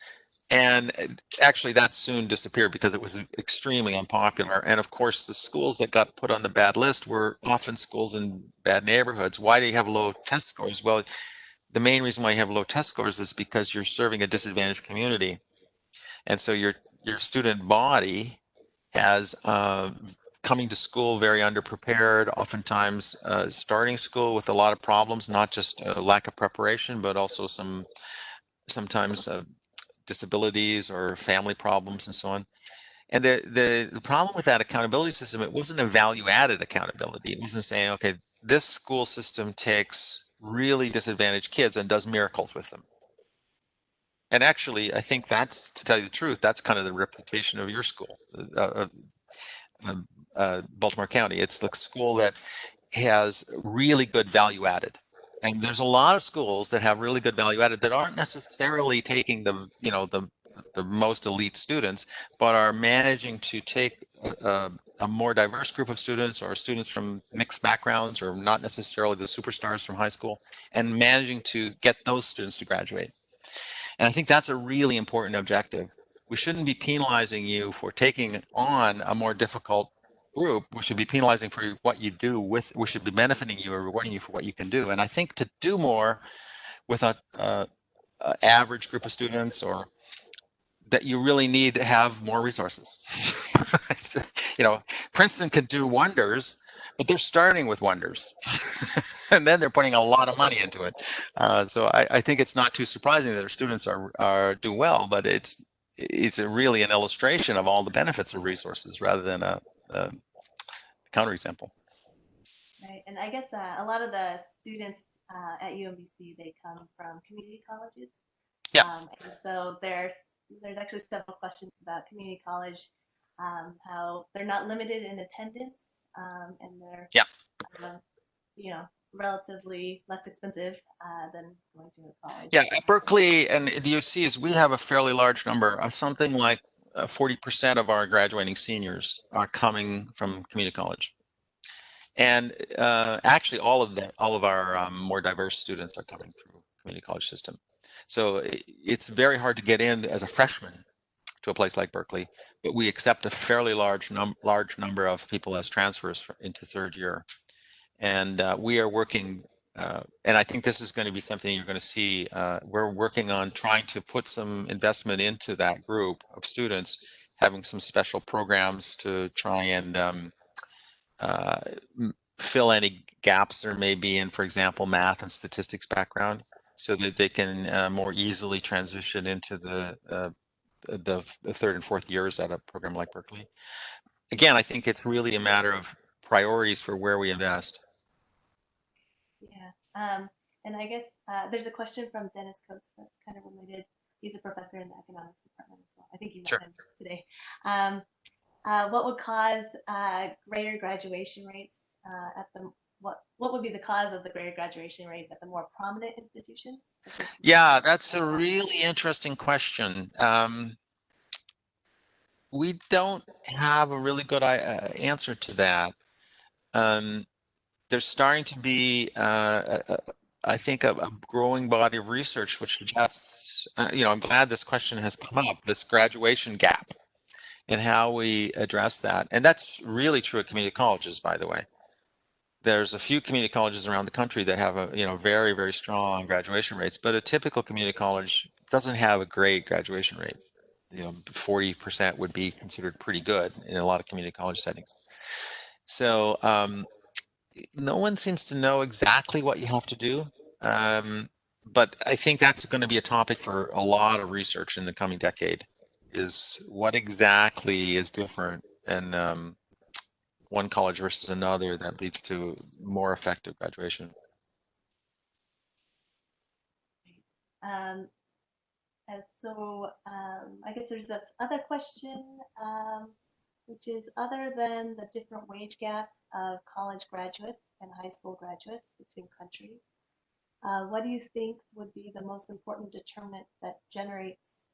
And actually, that soon disappeared because it was extremely unpopular. And of course, the schools that got put on the bad list were often schools in bad neighborhoods. Why do you have low test scores? Well, the main reason why you have low test scores is because you're serving a disadvantaged community. And so your student body has coming to school very underprepared, oftentimes starting school with a lot of problems, not just a lack of preparation, but also sometimes disabilities or family problems and so on. And the problem with that accountability system, it wasn't a value-added accountability. It wasn't saying, okay, this school system takes really disadvantaged kids and does miracles with them. And actually, I think that's, to tell you the truth, that's kind of the reputation of your school, Baltimore County. It's the school that has really good value added. And there's a lot of schools that have really good value added that aren't necessarily taking the most elite students, but are managing to take a more diverse group of students, or students from mixed backgrounds, or not necessarily the superstars from high school, and managing to get those students to graduate. And I think that's a really important objective. We shouldn't be penalizing you for taking on a more difficult group. We should be penalizing for what you do with, we should be benefiting you or rewarding you for what you can do. And I think to do more with a average group of students, or that you really need to have more resources. Princeton can do wonders, but they're starting with wonders. And then they're putting a lot of money into it. So I think it's not too surprising that our students are do well, but it's really an illustration of all the benefits of resources rather than a counterexample. Right, and I guess a lot of the students at UMBC, they come from community colleges. Yeah. And so there's actually several questions about community college, how they're not limited in attendance, and they're relatively less expensive than going to a college. Yeah, at Berkeley and the UCs, we have a fairly large number. Something like 40% of our graduating seniors are coming from community college. And actually, all of our more diverse students are coming through community college system. So it's very hard to get in as a freshman to a place like Berkeley, but we accept a fairly large number of people as transfers into third year. And we are working, and I think this is going to be something you're going to see. We're working on trying to put some investment into that group of students, having some special programs to try and fill any gaps there may be in, for example, math and statistics background, so that they can more easily transition into the third and fourth years at a program like Berkeley. Again, I think it's really a matter of priorities for where we invest. Yeah, and I guess there's a question from Dennis Coates that's kind of related. He's a professor in the economics department as well. I think you met him today. What would cause greater graduation rates at the what would be the cause of the greater graduation rates at the more prominent institutions? Yeah, that's a really interesting question. We don't have a really good answer to that. There's starting to be, I think, a growing body of research which suggests, I'm glad this question has come up, this graduation gap, and how we address that. And that's really true at community colleges, by the way. There's a few community colleges around the country that have very, very strong graduation rates, but a typical community college doesn't have a great graduation rate. 40% would be considered pretty good in a lot of community college settings. So no one seems to know exactly what you have to do, but I think that's going to be a topic for a lot of research in the coming decade, is what exactly is different and one college versus another that leads to more effective graduation. I guess there's this other question, which is, other than the different wage gaps of college graduates and high school graduates between countries, what do you think would be the most important determinant that generates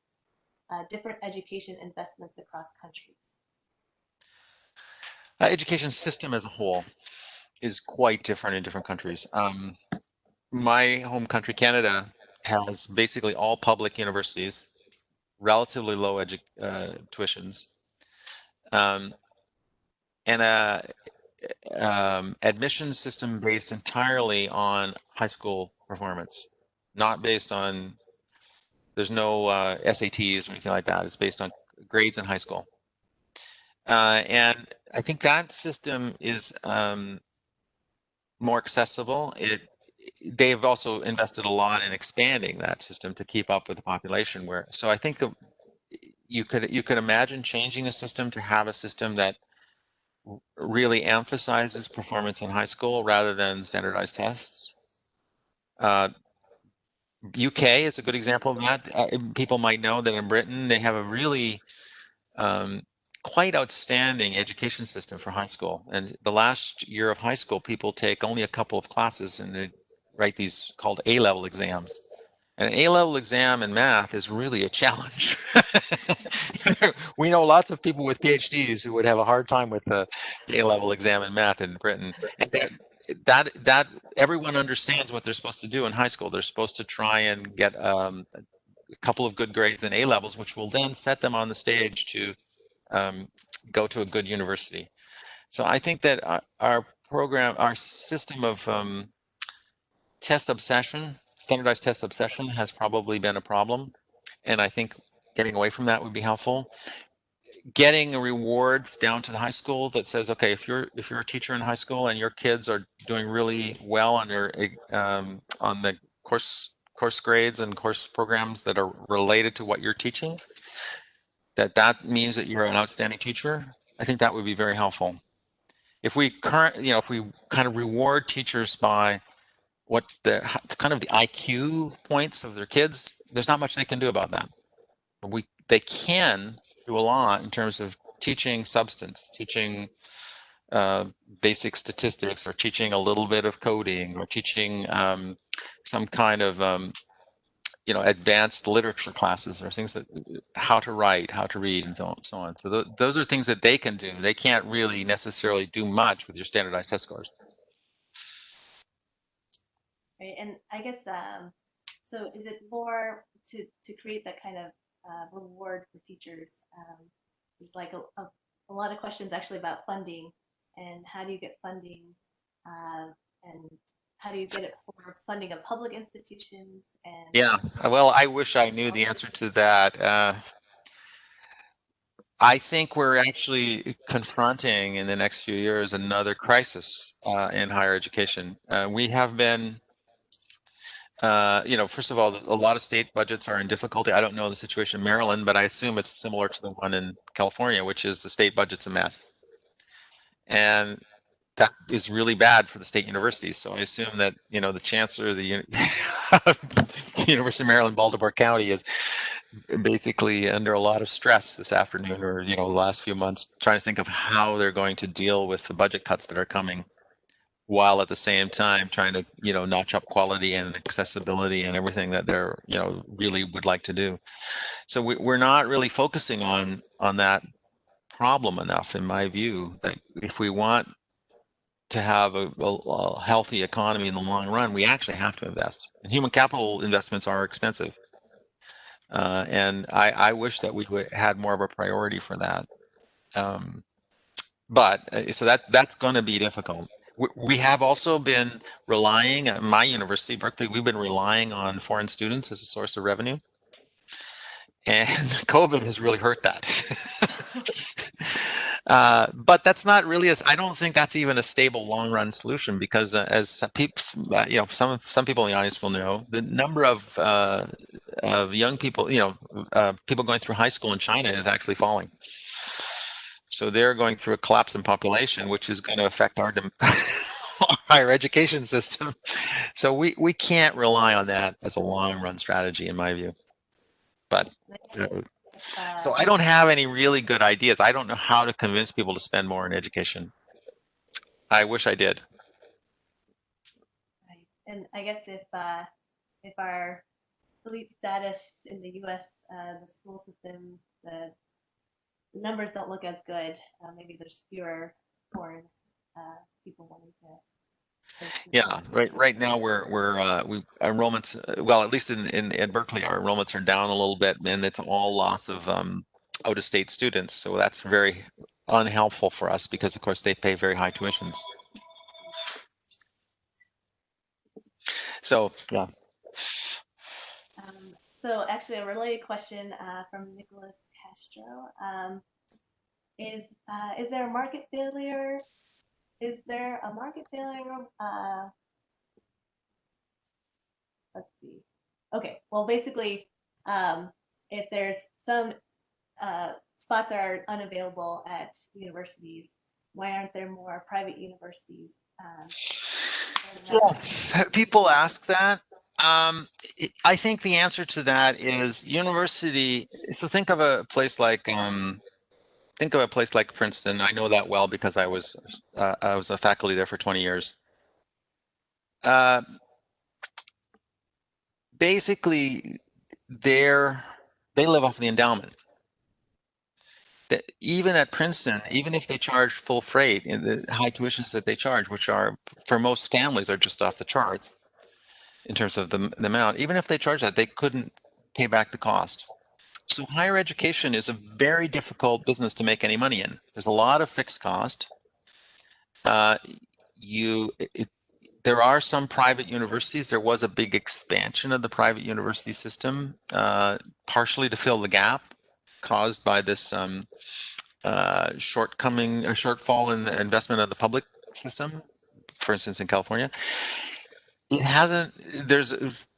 different education investments across countries? Education system as a whole is quite different in different countries. My home country, Canada, has basically all public universities, relatively low tuitions, and a admissions system based entirely on high school performance, not based on, there's no SATs or anything like that. It's based on grades in high school. And I think that system is more accessible. They've also invested a lot in expanding that system to keep up with the population. So I think you could imagine changing a system to have a system that really emphasizes performance in high school rather than standardized tests. UK is a good example of that. People might know that in Britain they have a really quite outstanding education system for high school. And the last year of high school, people take only a couple of classes and they write these called A-level exams. And an A-level exam in math is really a challenge. We know lots of people with PhDs who would have a hard time with the A-level exam in math in Britain. And that everyone understands what they're supposed to do in high school. They're supposed to try and get a couple of good grades in A-levels, which will then set them on the stage to go to a good university. So I think that our program, our system of test obsession, standardized test obsession, has probably been a problem. And I think getting away from that would be helpful. Getting rewards down to the high school that says, okay, if you're a teacher in high school and your kids are doing really well on your on the course grades and course programs that are related to what you're teaching, that means that you're an outstanding teacher. I think that would be very helpful. If we if we kind of reward teachers by what the kind of the IQ points of their kids, there's not much they can do about that. They can do a lot in terms of teaching substance, teaching basic statistics, or teaching a little bit of coding, or teaching some kind of advanced literature classes, or things that how to write, how to read, and so on. So those are things that they can do. They can't really necessarily do much with your standardized test scores. Right, and I guess so. Is it more to create that kind of reward for teachers? There's like a lot of questions actually about funding, and how do you get funding, and how do you get it for funding of public institutions? And yeah, well, I wish I knew the answer to that. I think we're actually confronting in the next few years another crisis in higher education. We have been, first of all, a lot of state budgets are in difficulty. I don't know the situation in Maryland, but I assume it's similar to the one in California, which is the state budget's a mess. And that is really bad for the state universities. So I assume that, the chancellor of the University of Maryland, Baltimore County is basically under a lot of stress this afternoon, or, the last few months, trying to think of how they're going to deal with the budget cuts that are coming, while at the same time trying to, notch up quality and accessibility and everything that they're, really would like to do. So we're not really focusing on that problem enough, in my view, that if we want to have a healthy economy in the long run, we actually have to invest. And human capital investments are expensive. And I wish that we had more of a priority for that. So that's going to be difficult. We have also been relying, at my university, Berkeley, we've been relying on foreign students as a source of revenue. And COVID has really hurt that. But that's not really I don't think that's even a stable long-run solution, because as some people, some people in the audience will know, the number of young people, people going through high school in China is actually falling. So they're going through a collapse in population, which is going to affect our higher education system. So we can't rely on that as a long-run strategy, in my view. But so I don't have any really good ideas. I don't know how to convince people to spend more in education. I wish I did. right, and I guess if our elite status in the U.S., the school system, the numbers don't look as good, maybe there's fewer foreign people wanting to. Yeah, right now we enrollments, well, at least in Berkeley, our enrollments are down a little bit, and it's all loss of out-of-state students. So that's very unhelpful for us, because of course they pay very high tuitions. So yeah. So actually, a related question from Nicholas Castro is there a market failure? Is there a market failure? Let's see. Okay, well, basically, if there's some spots are unavailable at universities, why aren't there more private universities? Yeah, people ask that. I think the answer to that is university. So think of a place like Princeton. I know that well because I was a faculty there for 20 years. Basically, they live off the endowment. Even at Princeton, even if they charge full freight, the high tuitions that they charge, which are for most families are just off the charts in terms of the amount, even if they charge that, they couldn't pay back the cost. So higher education is a very difficult business to make any money in. There's a lot of fixed cost. There are some private universities. There was a big expansion of the private university system, partially to fill the gap caused by this shortfall in the investment of the public system, for instance, in California. It hasn't,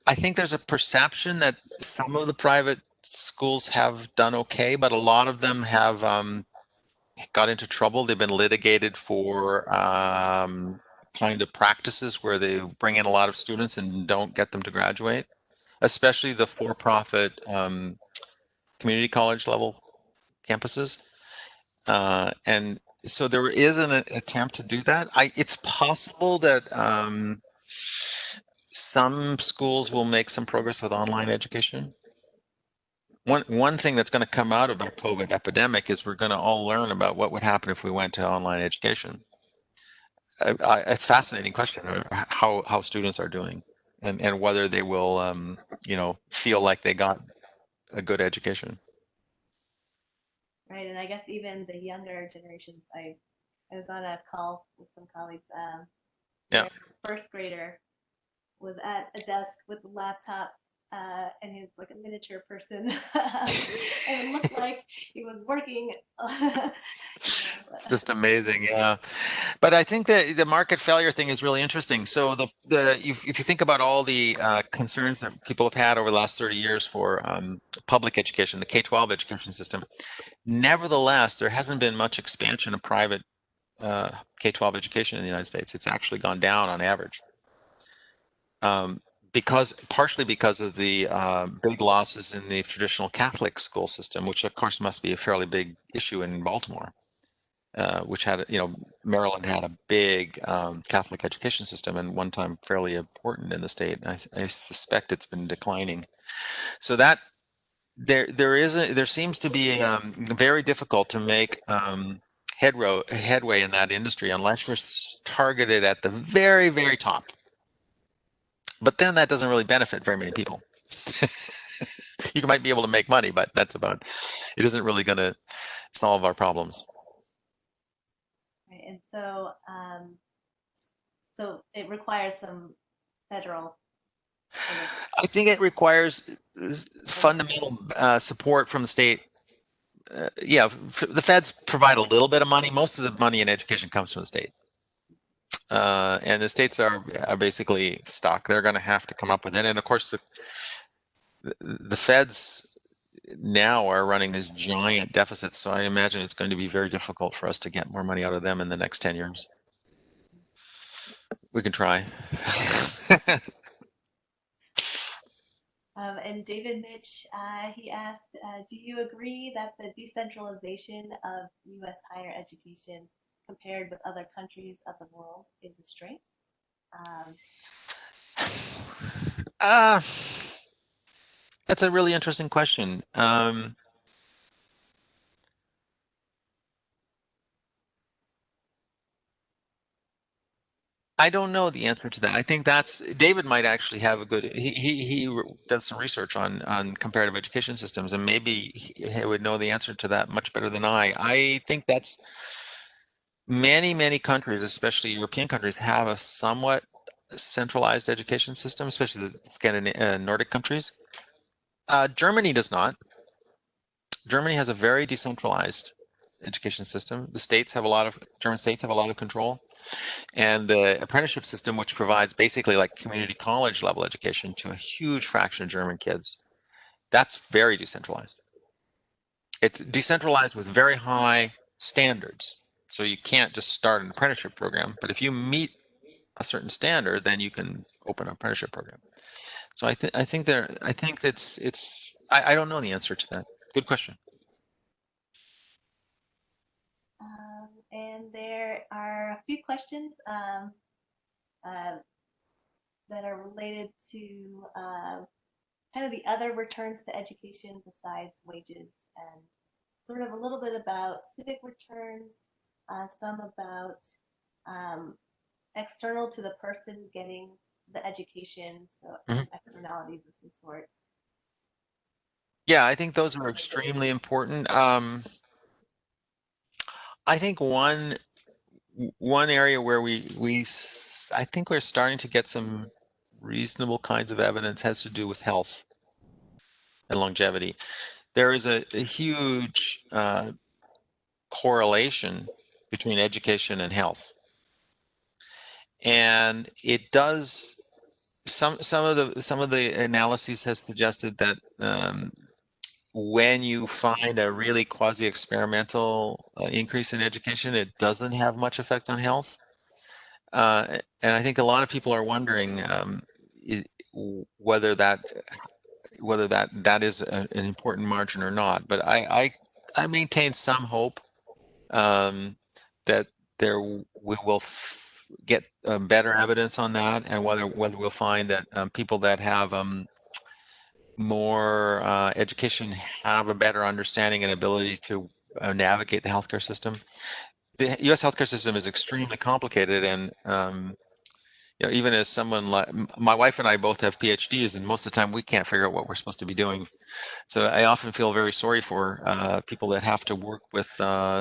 I think there's a perception that some of the private schools have done okay, but a lot of them have got into trouble. They've been litigated for kind of practices where they bring in a lot of students and don't get them to graduate, especially the for-profit community college level campuses. And so there is an attempt to do that. It's possible that some schools will make some progress with online education. One thing that's going to come out of the COVID epidemic is we're going to all learn about what would happen if we went to online education. It's a fascinating question how students are doing and whether they will feel like they got a good education. Right, and I guess even the younger generations. I was on a call with some colleagues. Yeah. First grader was at a desk with a laptop, and he was like a miniature person, and it looked like he was working. It's just amazing, yeah. But I think that the market failure thing is really interesting. So if you think about all the concerns that people have had over the last 30 years for public education, the K-12 education system, nevertheless, there hasn't been much expansion of private K-12 education in the United States. It's actually gone down on average. Partially because of the big losses in the traditional Catholic school system, which of course must be a fairly big issue in Baltimore, which had, Maryland had a big Catholic education system and one time fairly important in the state. I suspect it's been declining. So that there seems to be very difficult to make headway in that industry unless you're targeted at the very, very top. But then that doesn't really benefit very many people. You might be able to make money, but it isn't really going to solve our problems. Right, and so it requires some federal. I think it requires fundamental support from the state. The feds provide a little bit of money. Most of the money in education comes from the state. And the states are basically stuck. They're going to have to come up with it. And of course, the feds now are running these giant deficits. So I imagine it's going to be very difficult for us to get more money out of them in the next 10 years. We can try. And David Mitch, he asked, do you agree that the decentralization of U.S. higher education compared with other countries of the world is a strength? That's a really interesting question. I don't know the answer to that. I think David might actually have a good. He does some research on comparative education systems, and maybe he would know the answer to that much better than I. I think that's many countries, especially European countries, have a somewhat centralized education system, especially the Scandinavian Nordic countries. Germany does not. Germany has a very decentralized education system. German states have a lot of control. And the apprenticeship system, which provides basically like community college level education to a huge fraction of German kids, that's very decentralized. It's decentralized with very high standards. So you can't just start an apprenticeship program, but if you meet a certain standard, then you can open an apprenticeship program. So I think I don't know the answer to that. Good question. And there are a few questions that are related to kind of the other returns to education besides wages, and sort of a little bit about civic returns, some about external to the person getting the education, so externalities of some sort. Yeah, I think those are extremely important. I think one area where I think we're starting to get some reasonable kinds of evidence has to do with health and longevity. There is a huge correlation between education and health, and it does. Some of the analyses has suggested that when you find a really quasi-experimental increase in education, it doesn't have much effect on health. And I think a lot of people are wondering whether that is an important margin or not. But I maintain some hope that we will get better evidence on that, and whether we'll find that people that have more education have a better understanding and ability to navigate the healthcare system. The U.S. healthcare system is extremely complicated, and even as someone like my wife and I both have PhDs, and most of the time we can't figure out what we're supposed to be doing. So I often feel very sorry for people that have to work with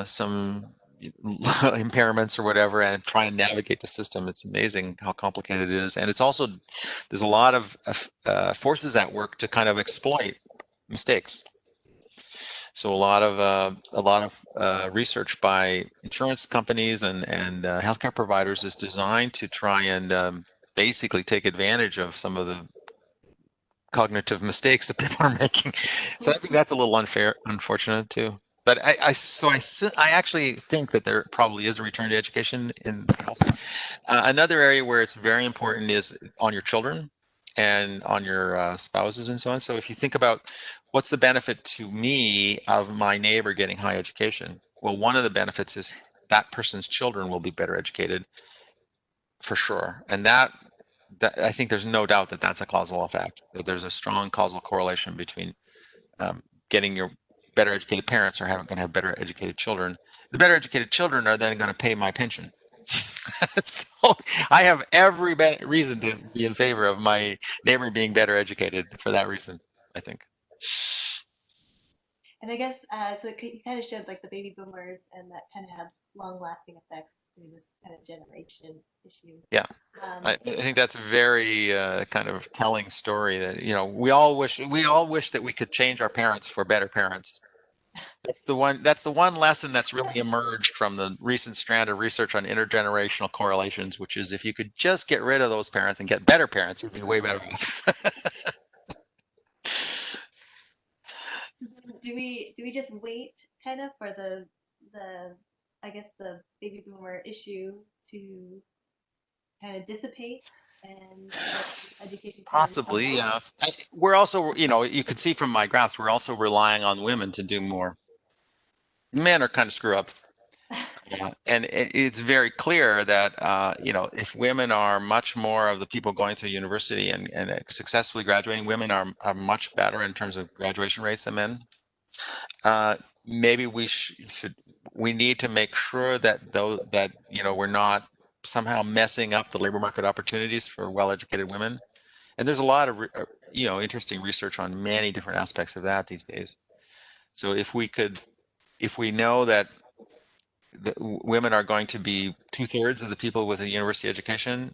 some impairments or whatever and try and navigate the system. It's amazing how complicated it is, and it's also there's a lot of forces at work to kind of exploit mistakes. So a lot of research by insurance companies and healthcare providers is designed to try and basically take advantage of some of the cognitive mistakes that people are making. So I think that's a little unfortunate too. But I actually think that there probably is a return to education in health. Another area where it's very important is on your children and on your spouses and so on. So if you think about what's the benefit to me of my neighbor getting high education, well, one of the benefits is that person's children will be better educated for sure. And that I think there's no doubt that that's a causal effect. That there's a strong causal correlation between getting your better educated parents are going to have better educated children. The better educated children are then going to pay my pension. So I have every reason to be in favor of my neighbor being better educated for that reason, I think. And I guess so you kind of showed like the baby boomers, and that kind of had long-lasting effects through this kind of generation issue. Yeah, I think that's a very kind of telling story that we all wish that we could change our parents for better parents. That's the one lesson that's really emerged from the recent strand of research on intergenerational correlations, which is if you could just get rid of those parents and get better parents, you'd be way better off. Do we just wait kind of for the I guess the baby boomer issue to kind of dissipate and education? Possibly, yeah. We're also, you can see from my graphs, we're also relying on women to do more. Men are kind of screw ups. And it's very clear that if women are much more of the people going to university and successfully graduating, women are much better in terms of graduation rates than men. Maybe we need to make sure that we're not somehow messing up the labor market opportunities for well-educated women. And there's a lot of interesting research on many different aspects of that these days. So if we know that women are going to be 2/3 of the people with a university education,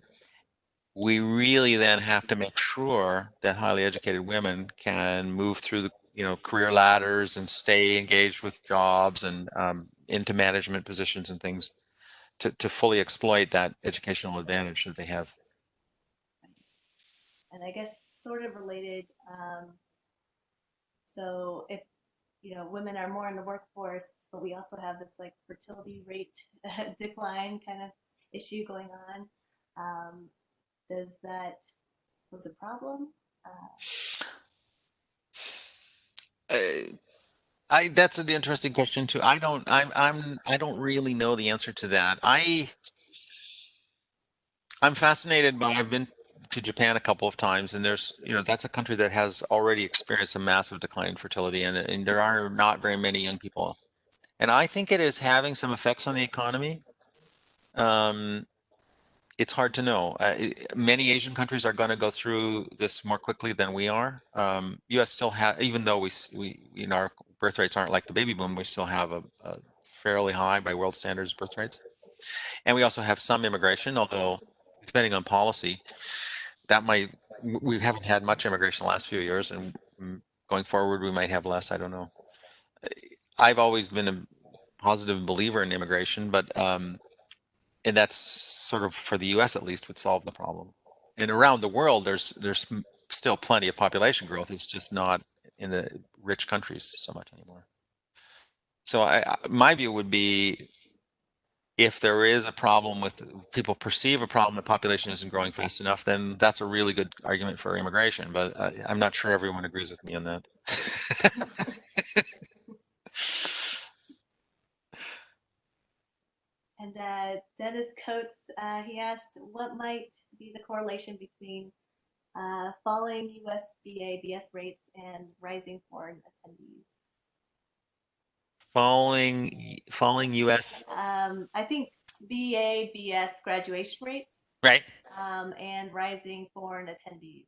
we really then have to make sure that highly educated women can move through the career ladders and stay engaged with jobs and into management positions and things to fully exploit that educational advantage that they have. And I guess sort of related, so if women are more in the workforce, but we also have this like fertility rate decline kind of issue going on, does that pose a problem That's an interesting question too. I don't really know the answer to that. I'm fascinated by, I've been to Japan a couple of times, and that's a country that has already experienced a massive decline in fertility, and there are not very many young people. And I think it is having some effects on the economy. Um, it's hard to know. Many Asian countries are going to go through this more quickly than we are. U.S. still have, even though our birth rates aren't like the baby boom, we still have a fairly high by world standards birth rates. And we also have some immigration, although depending on policy, we haven't had much immigration the last few years, and going forward we might have less. I don't know. I've always been a positive believer in immigration, but and that's sort of, for the U.S. at least, would solve the problem. And around the world, there's still plenty of population growth. It's just not in the rich countries so much anymore. So my view would be, if there is a problem with people perceive a problem, the population isn't growing fast enough, then that's a really good argument for immigration. But I'm not sure everyone agrees with me on that. And Dennis Coates, he asked, what might be the correlation between falling US BA/BS rates and rising foreign attendees? Falling U.S. I think BA/BS graduation rates, Right. and rising foreign attendees.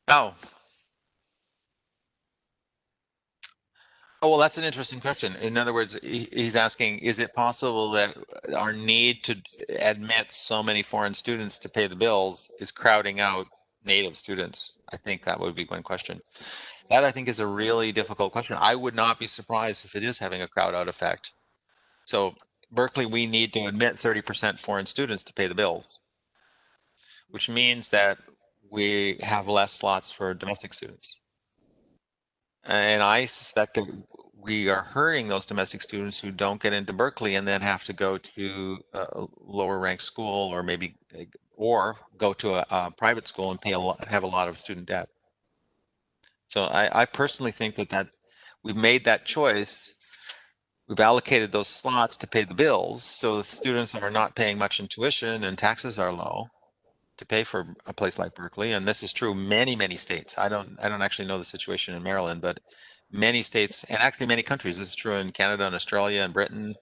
Oh. Oh, well, that's an interesting question. In other words, he's asking, is it possible that our need to admit so many foreign students to pay the bills is crowding out native students? I think that would be one question. That, I think, is a really difficult question. I would not be surprised if it is having a crowd out effect. So Berkeley, we need to admit 30% foreign students to pay the bills, which means that we have less slots for domestic students. And I suspect that we are hurting those domestic students who don't get into Berkeley and then have to go to a lower ranked school, or go to a private school and have a lot of student debt. So I personally think that we've made that choice. We've allocated those slots to pay the bills, so the students are not paying much in tuition and taxes are low to pay for a place like Berkeley. And this is true many states. I don't actually know the situation in Maryland, but many states, and actually many countries, this is true in Canada and Australia and Britain.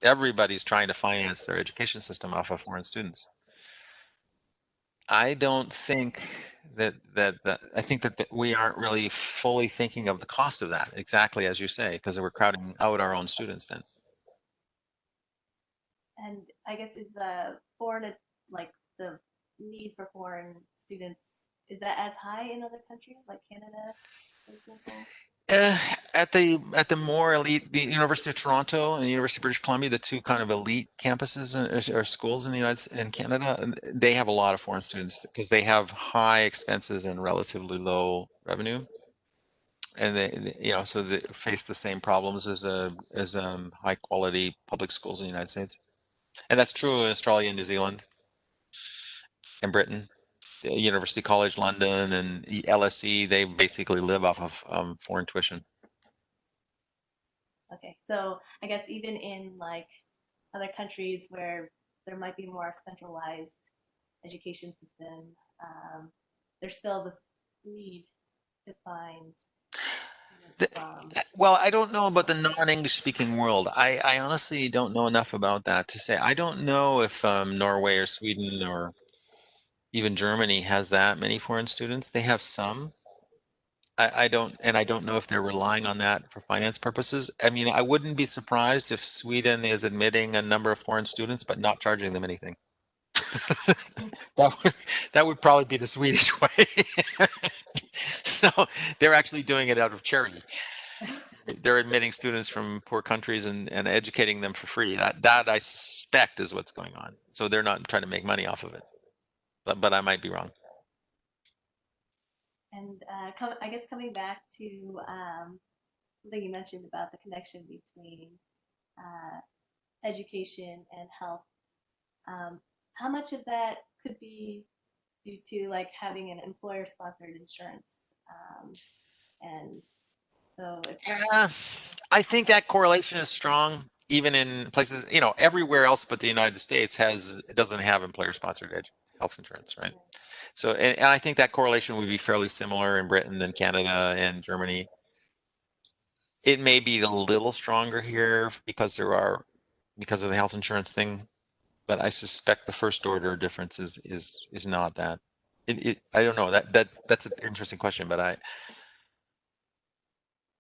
Everybody's trying to finance their education system off of foreign students. I don't think I think that we aren't really fully thinking of the cost of that, exactly as you say, because we're crowding out our own students then. And I guess is the foreign, like the need for foreign students, is that as high in other countries like Canada, for example? At the more elite, the University of Toronto and the University of British Columbia, the two kind of elite campuses or schools in the in Canada, they have a lot of foreign students because they have high expenses and relatively low revenue, and so they face the same problems as high quality public schools in the United States, and that's true in Australia and New Zealand and Britain. University College London and LSE, they basically live off of foreign tuition. Okay, so I guess even in like other countries where there might be more centralized education system, there's still this need to find Well, I don't know about the non-English speaking world. I honestly don't know enough about that to say. I don't know if Norway or Sweden or even Germany has that many foreign students. They have some. I don't know if they're relying on that for finance purposes. I mean, I wouldn't be surprised if Sweden is admitting a number of foreign students but not charging them anything. That would probably be the Swedish way. So they're actually doing it out of charity. They're admitting students from poor countries and educating them for free. That I suspect is what's going on. So they're not trying to make money off of it. But I might be wrong. And I guess coming back to something you mentioned about the connection between education and health, how much of that could be due to like having an employer-sponsored insurance, and so it's Yeah, I think that correlation is strong, even in places, everywhere else but the United States doesn't have employer-sponsored health insurance, right? So, and I think that correlation would be fairly similar in Britain and Canada and Germany. It may be a little stronger here because of the health insurance thing, but I suspect the first order difference is not that. I don't know, that's an interesting question, but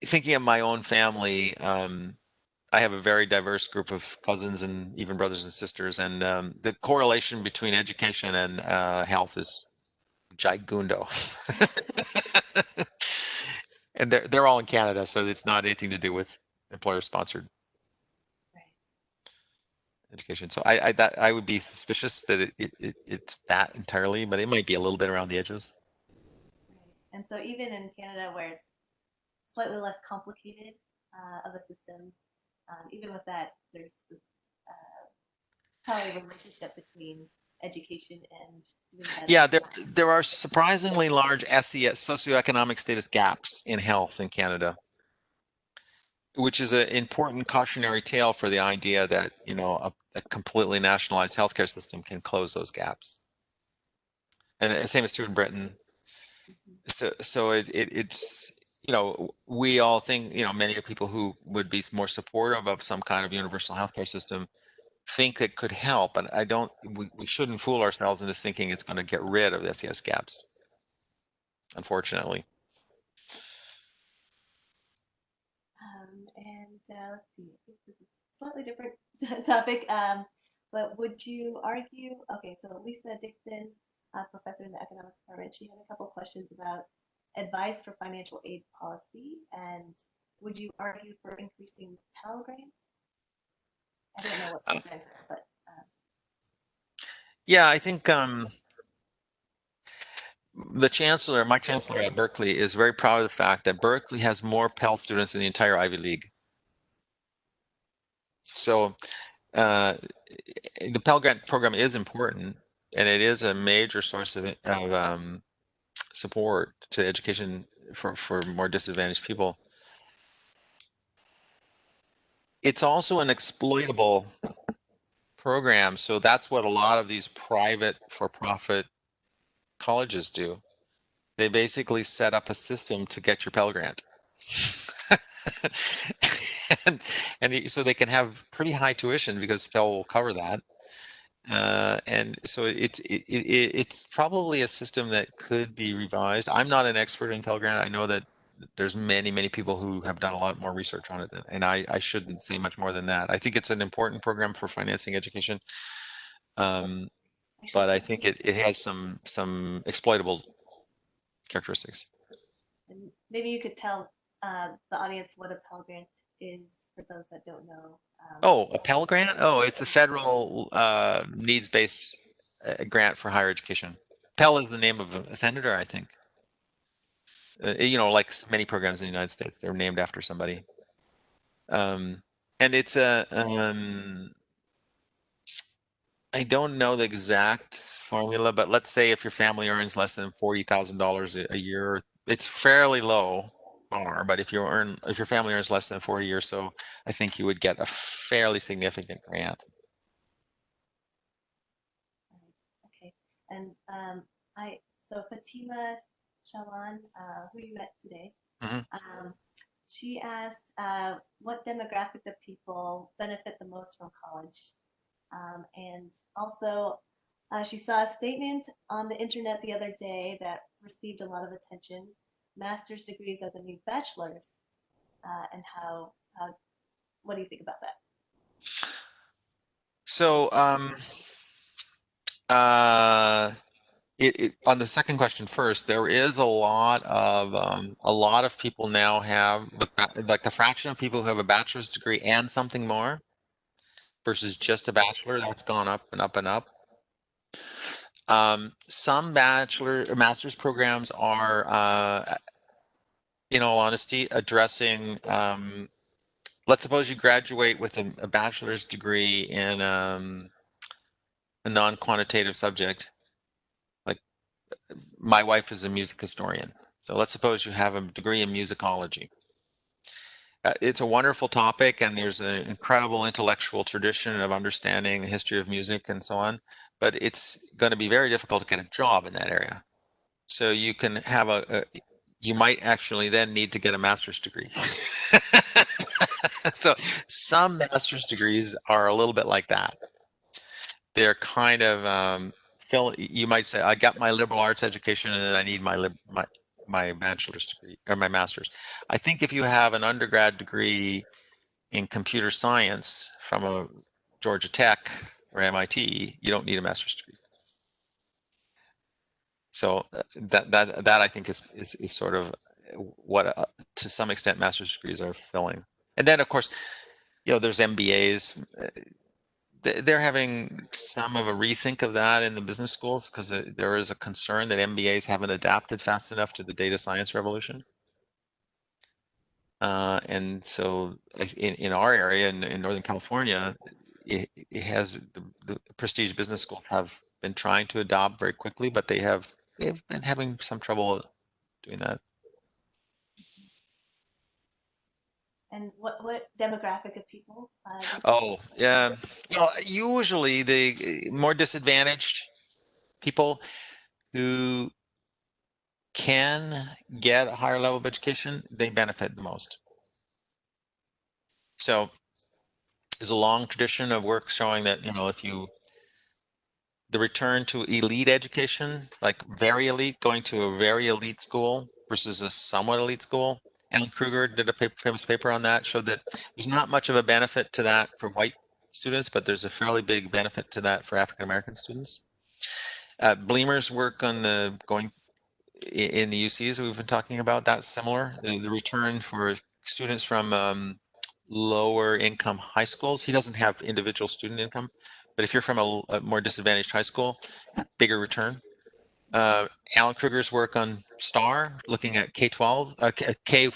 thinking of my own family, I have a very diverse group of cousins and even brothers and sisters, and the correlation between education and health is gigundo. And they're all in Canada, so it's not anything to do with employer-sponsored education. So I would be suspicious that it's that entirely, but it might be a little bit around the edges. right. And so even in Canada, where it's slightly less complicated of a system, even with that, there's this probably relationship between education and doing better. Yeah, there are surprisingly large SES, socioeconomic status gaps in health in Canada, which is an important cautionary tale for the idea that a completely nationalized healthcare system can close those gaps. And the same is true in Britain. So it's we all think many people who would be more supportive of some kind of universal healthcare system think it could help, but we shouldn't fool ourselves into thinking it's going to get rid of SES gaps, unfortunately. And let's see, I think this is a slightly different topic, but would you argue, okay, so Lisa Dixon, professor in the economics department, she had a couple questions about advice for financial aid policy, and would you argue for increasing Pell Grants? I don't know what Pell Grants are, but yeah, I think my chancellor at Berkeley is very proud of the fact that Berkeley has more Pell students than the entire Ivy League. So the Pell Grant program is important, and it is a major source of support to education for more disadvantaged people. It's also an exploitable program, so that's what a lot of these private for-profit colleges do. They basically set up a system to get your Pell Grant. So they can have pretty high tuition because Pell will cover that. And so it's probably a system that could be revised. I'm not an expert in Pell Grant. I know that there's many people who have done a lot more research on it, and I shouldn't say much more than that. I think it's an important program for financing education, but I think it has some exploitable characteristics. and maybe you could tell the audience what a Pell Grant is for those that don't know. Oh, a Pell Grant? Oh, it's a federal needs-based grant for higher education. Pell is the name of a senator, I think. Like many programs in the United States, they're named after somebody. And it's I don't know the exact formula, but let's say if your family earns less than $40,000 a year, it's fairly low bar, but if your family earns less than 40 or so, I think you would get a fairly significant grant. Okay, and so Fatima Shalan, who you met today, she asked what demographic of people benefit the most from college, and also she saw a statement on the internet the other day that received a lot of attention. Master's degrees are the new bachelors, and how what do you think about that? So on the second question first, there is a lot of people now have like the fraction of people who have a bachelor's degree and something more versus just a bachelor, that's gone up and up and up. Some master's programs are in all honesty addressing let's suppose you graduate with a bachelor's degree in a non-quantitative subject, like my wife is a music historian. So let's suppose you have a degree in musicology. It's a wonderful topic, and there's an incredible intellectual tradition of understanding the history of music and so on, but it's going to be very difficult to get a job in that area. So you can have you might actually then need to get a master's degree. So some master's degrees are a little bit like that. They're kind of you might say, I got my liberal arts education and then I need my bachelor's degree or my master's. I think if you have an undergrad degree in computer science from a Georgia Tech or MIT, you don't need a master's degree. So that I think is sort of what to some extent master's degrees are filling. And then of course, there's MBAs. They're having some of a rethink of that in the business schools because there is a concern that MBAs haven't adapted fast enough to the data science revolution. And so in our area in Northern California, it has the prestige business schools have been trying to adopt very quickly, but they've been having some trouble doing that. And what demographic of people? Oh, yeah. Well, usually the more disadvantaged people who can get a higher level of education, they benefit the most. So there's a long tradition of work showing that, the return to elite education, like very elite, going to a very elite school versus a somewhat elite school. Alan Kruger did a famous paper on that, showed that there's not much of a benefit to that for white students, but there's a fairly big benefit to that for African American students. Bleemer's work on going in the UCs that we've been talking about, that's similar. The return for students from lower income high schools, he doesn't have individual student income, but if you're from a more disadvantaged high school, bigger return. Alan Kruger's work on STAR, looking at K-12, K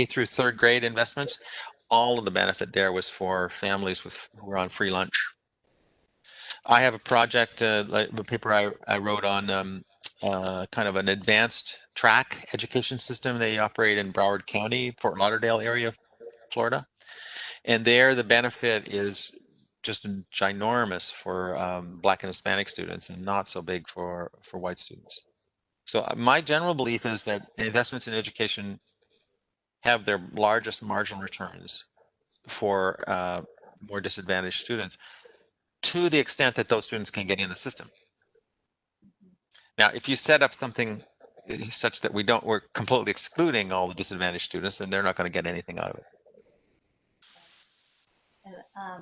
through third grade investments, all of the benefit there was for families who were on free lunch. I have a project, a paper I wrote on kind of an advanced track education system. They operate in Broward County, Fort Lauderdale area, Florida. And there the benefit is just ginormous for Black and Hispanic students and not so big for white students. So my general belief is that investments in education have their largest marginal returns for more disadvantaged students, to the extent that those students can get in the system. Now, if you set up something such that we're completely excluding all the disadvantaged students, then they're not going to get anything out of it. And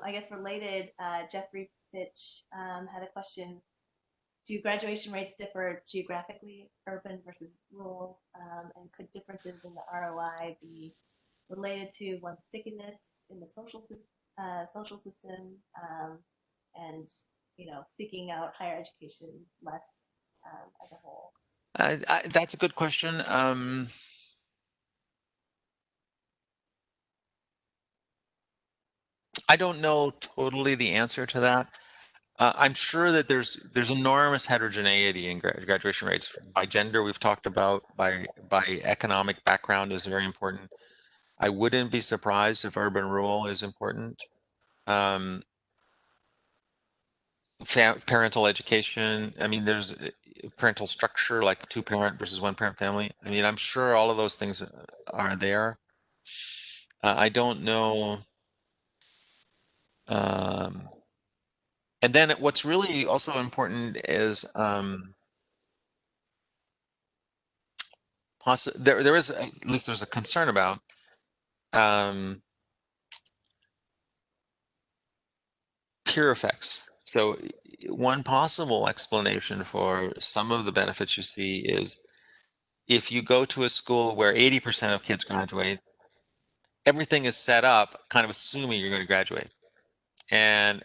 I guess related, Jeffrey Fitch had a question. Do graduation rates differ geographically, urban versus rural? And could differences in the ROI be related to one's stickiness in the social system and seeking out higher education less as a whole? That's a good question. I don't know totally the answer to that. I'm sure that there's enormous heterogeneity in graduation rates by gender. We've talked about by economic background is very important. I wouldn't be surprised if urban rural is important. Parental education. I mean, there's parental structure, like 2-parent versus 1-parent family. I mean, I'm sure all of those things are there. I don't know. And then what's really also important is there is, at least there's a concern about peer effects. So one possible explanation for some of the benefits you see is if you go to a school where 80% of kids graduate, everything is set up kind of assuming you're going to graduate. And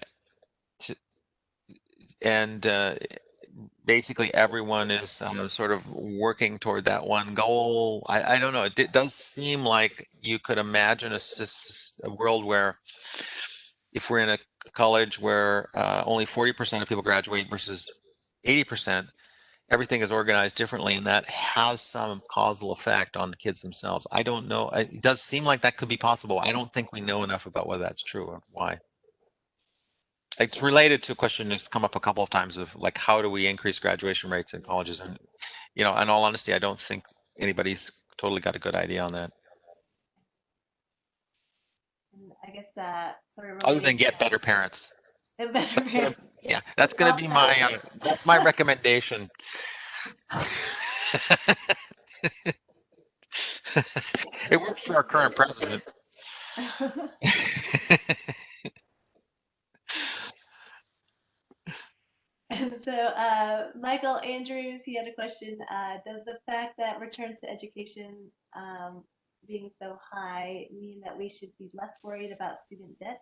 basically everyone is sort of working toward that one goal. I don't know. It does seem like you could imagine a world where if we're in a college where only 40% of people graduate versus 80%, everything is organized differently, and that has some causal effect on the kids themselves. I don't know. It does seem like that could be possible. I don't think we know enough about whether that's true or why. It's related to a question that's come up a couple of times of like, how do we increase graduation rates in colleges? And, you know, in all honesty, I don't think anybody's totally got a good idea on that. And I guess sort of Other related than to get better parents. that, better That's gonna, parents. yeah, that's gonna be my that's my recommendation. It worked for our current president. And so Michael Andrews, he had a question. Does the fact that returns to education being so high mean that we should be less worried about student debt?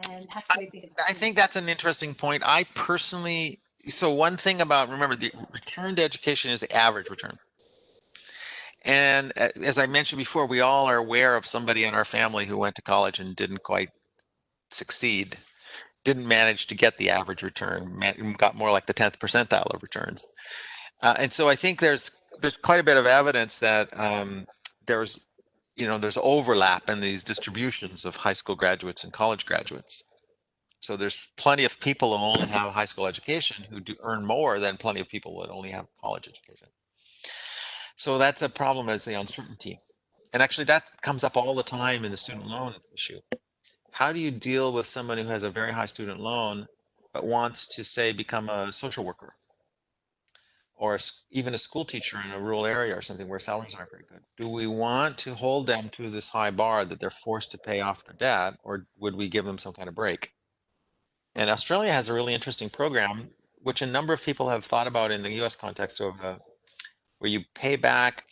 And how can we think about I think that's an interesting point. I personally, so one thing about, remember, the return to education is the average return. And as I mentioned before, we all are aware of somebody in our family who went to college and didn't quite succeed, didn't manage to get the average return, got more like the 10th percentile of returns. And so I think there's quite a bit of evidence that there's overlap in these distributions of high school graduates and college graduates. So there's plenty of people who only have high school education who do earn more than plenty of people that only have college education. So that's a problem, as the uncertainty. And actually that comes up all the time in the student loan issue. How do you deal with someone who has a very high student loan but wants to, say, become a social worker or even a school teacher in a rural area or something where salaries aren't very good? Do we want to hold them to this high bar that they're forced to pay off their debt, or would we give them some kind of break? And Australia has a really interesting program, which a number of people have thought about in the US context, of where you pay back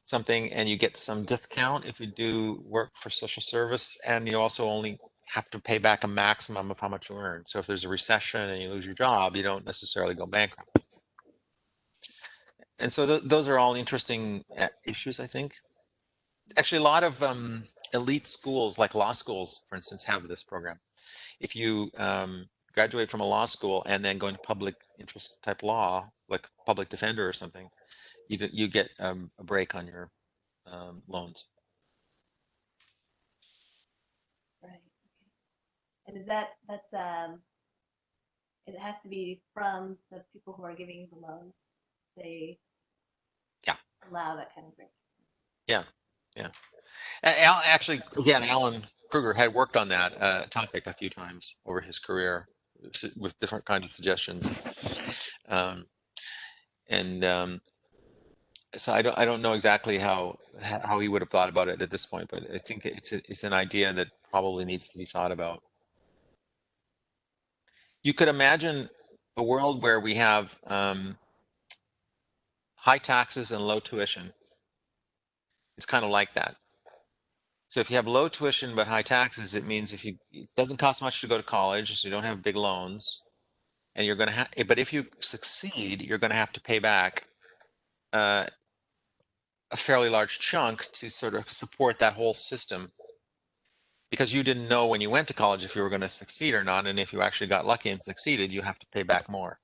something and you get some discount if you do work for social service, and you also only have to pay back a maximum of how much you earn. So if there's a recession and you lose your job, you don't necessarily go bankrupt. And so those are all interesting issues, I think. Actually, a lot of elite schools, like law schools, for instance, have this program. If you graduate from a law school and then go into public interest type law, like public defender or something, you get a break on your loans. Right. Okay. And is that's it has to be from the people who are giving the loans. They allow that kind of break. Yeah. Actually, again, Alan Kruger had worked on that topic a few times over his career with different kinds of suggestions. So I don't know exactly how he would have thought about it at this point, but I think it's an idea that probably needs to be thought about. You could imagine a world where we have high taxes and low tuition. It's kind of like that. So if you have low tuition but high taxes, it means it doesn't cost much to go to college, so you don't have big loans, and you're going to have. But if you succeed, you're going to have to pay back a fairly large chunk to sort of support that whole system, because you didn't know when you went to college if you were going to succeed or not, and if you actually got lucky and succeeded, you have to pay back more.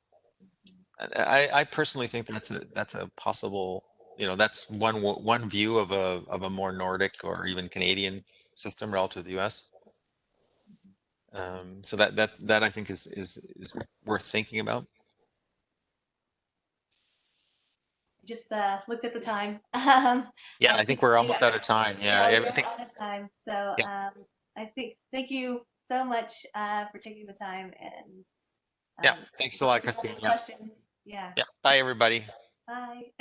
I personally think that's a possible. That's one view of a more Nordic or even Canadian system relative to the U.S. So that I think is worth thinking about. Just looked at the time. Yeah, I think we're almost out of time. Yeah, we're I think. out of time. So Yeah. I think thank you so much for taking the time and Yeah, thanks a lot, Christine. Yeah. questions. Yeah. Bye, everybody. Bye.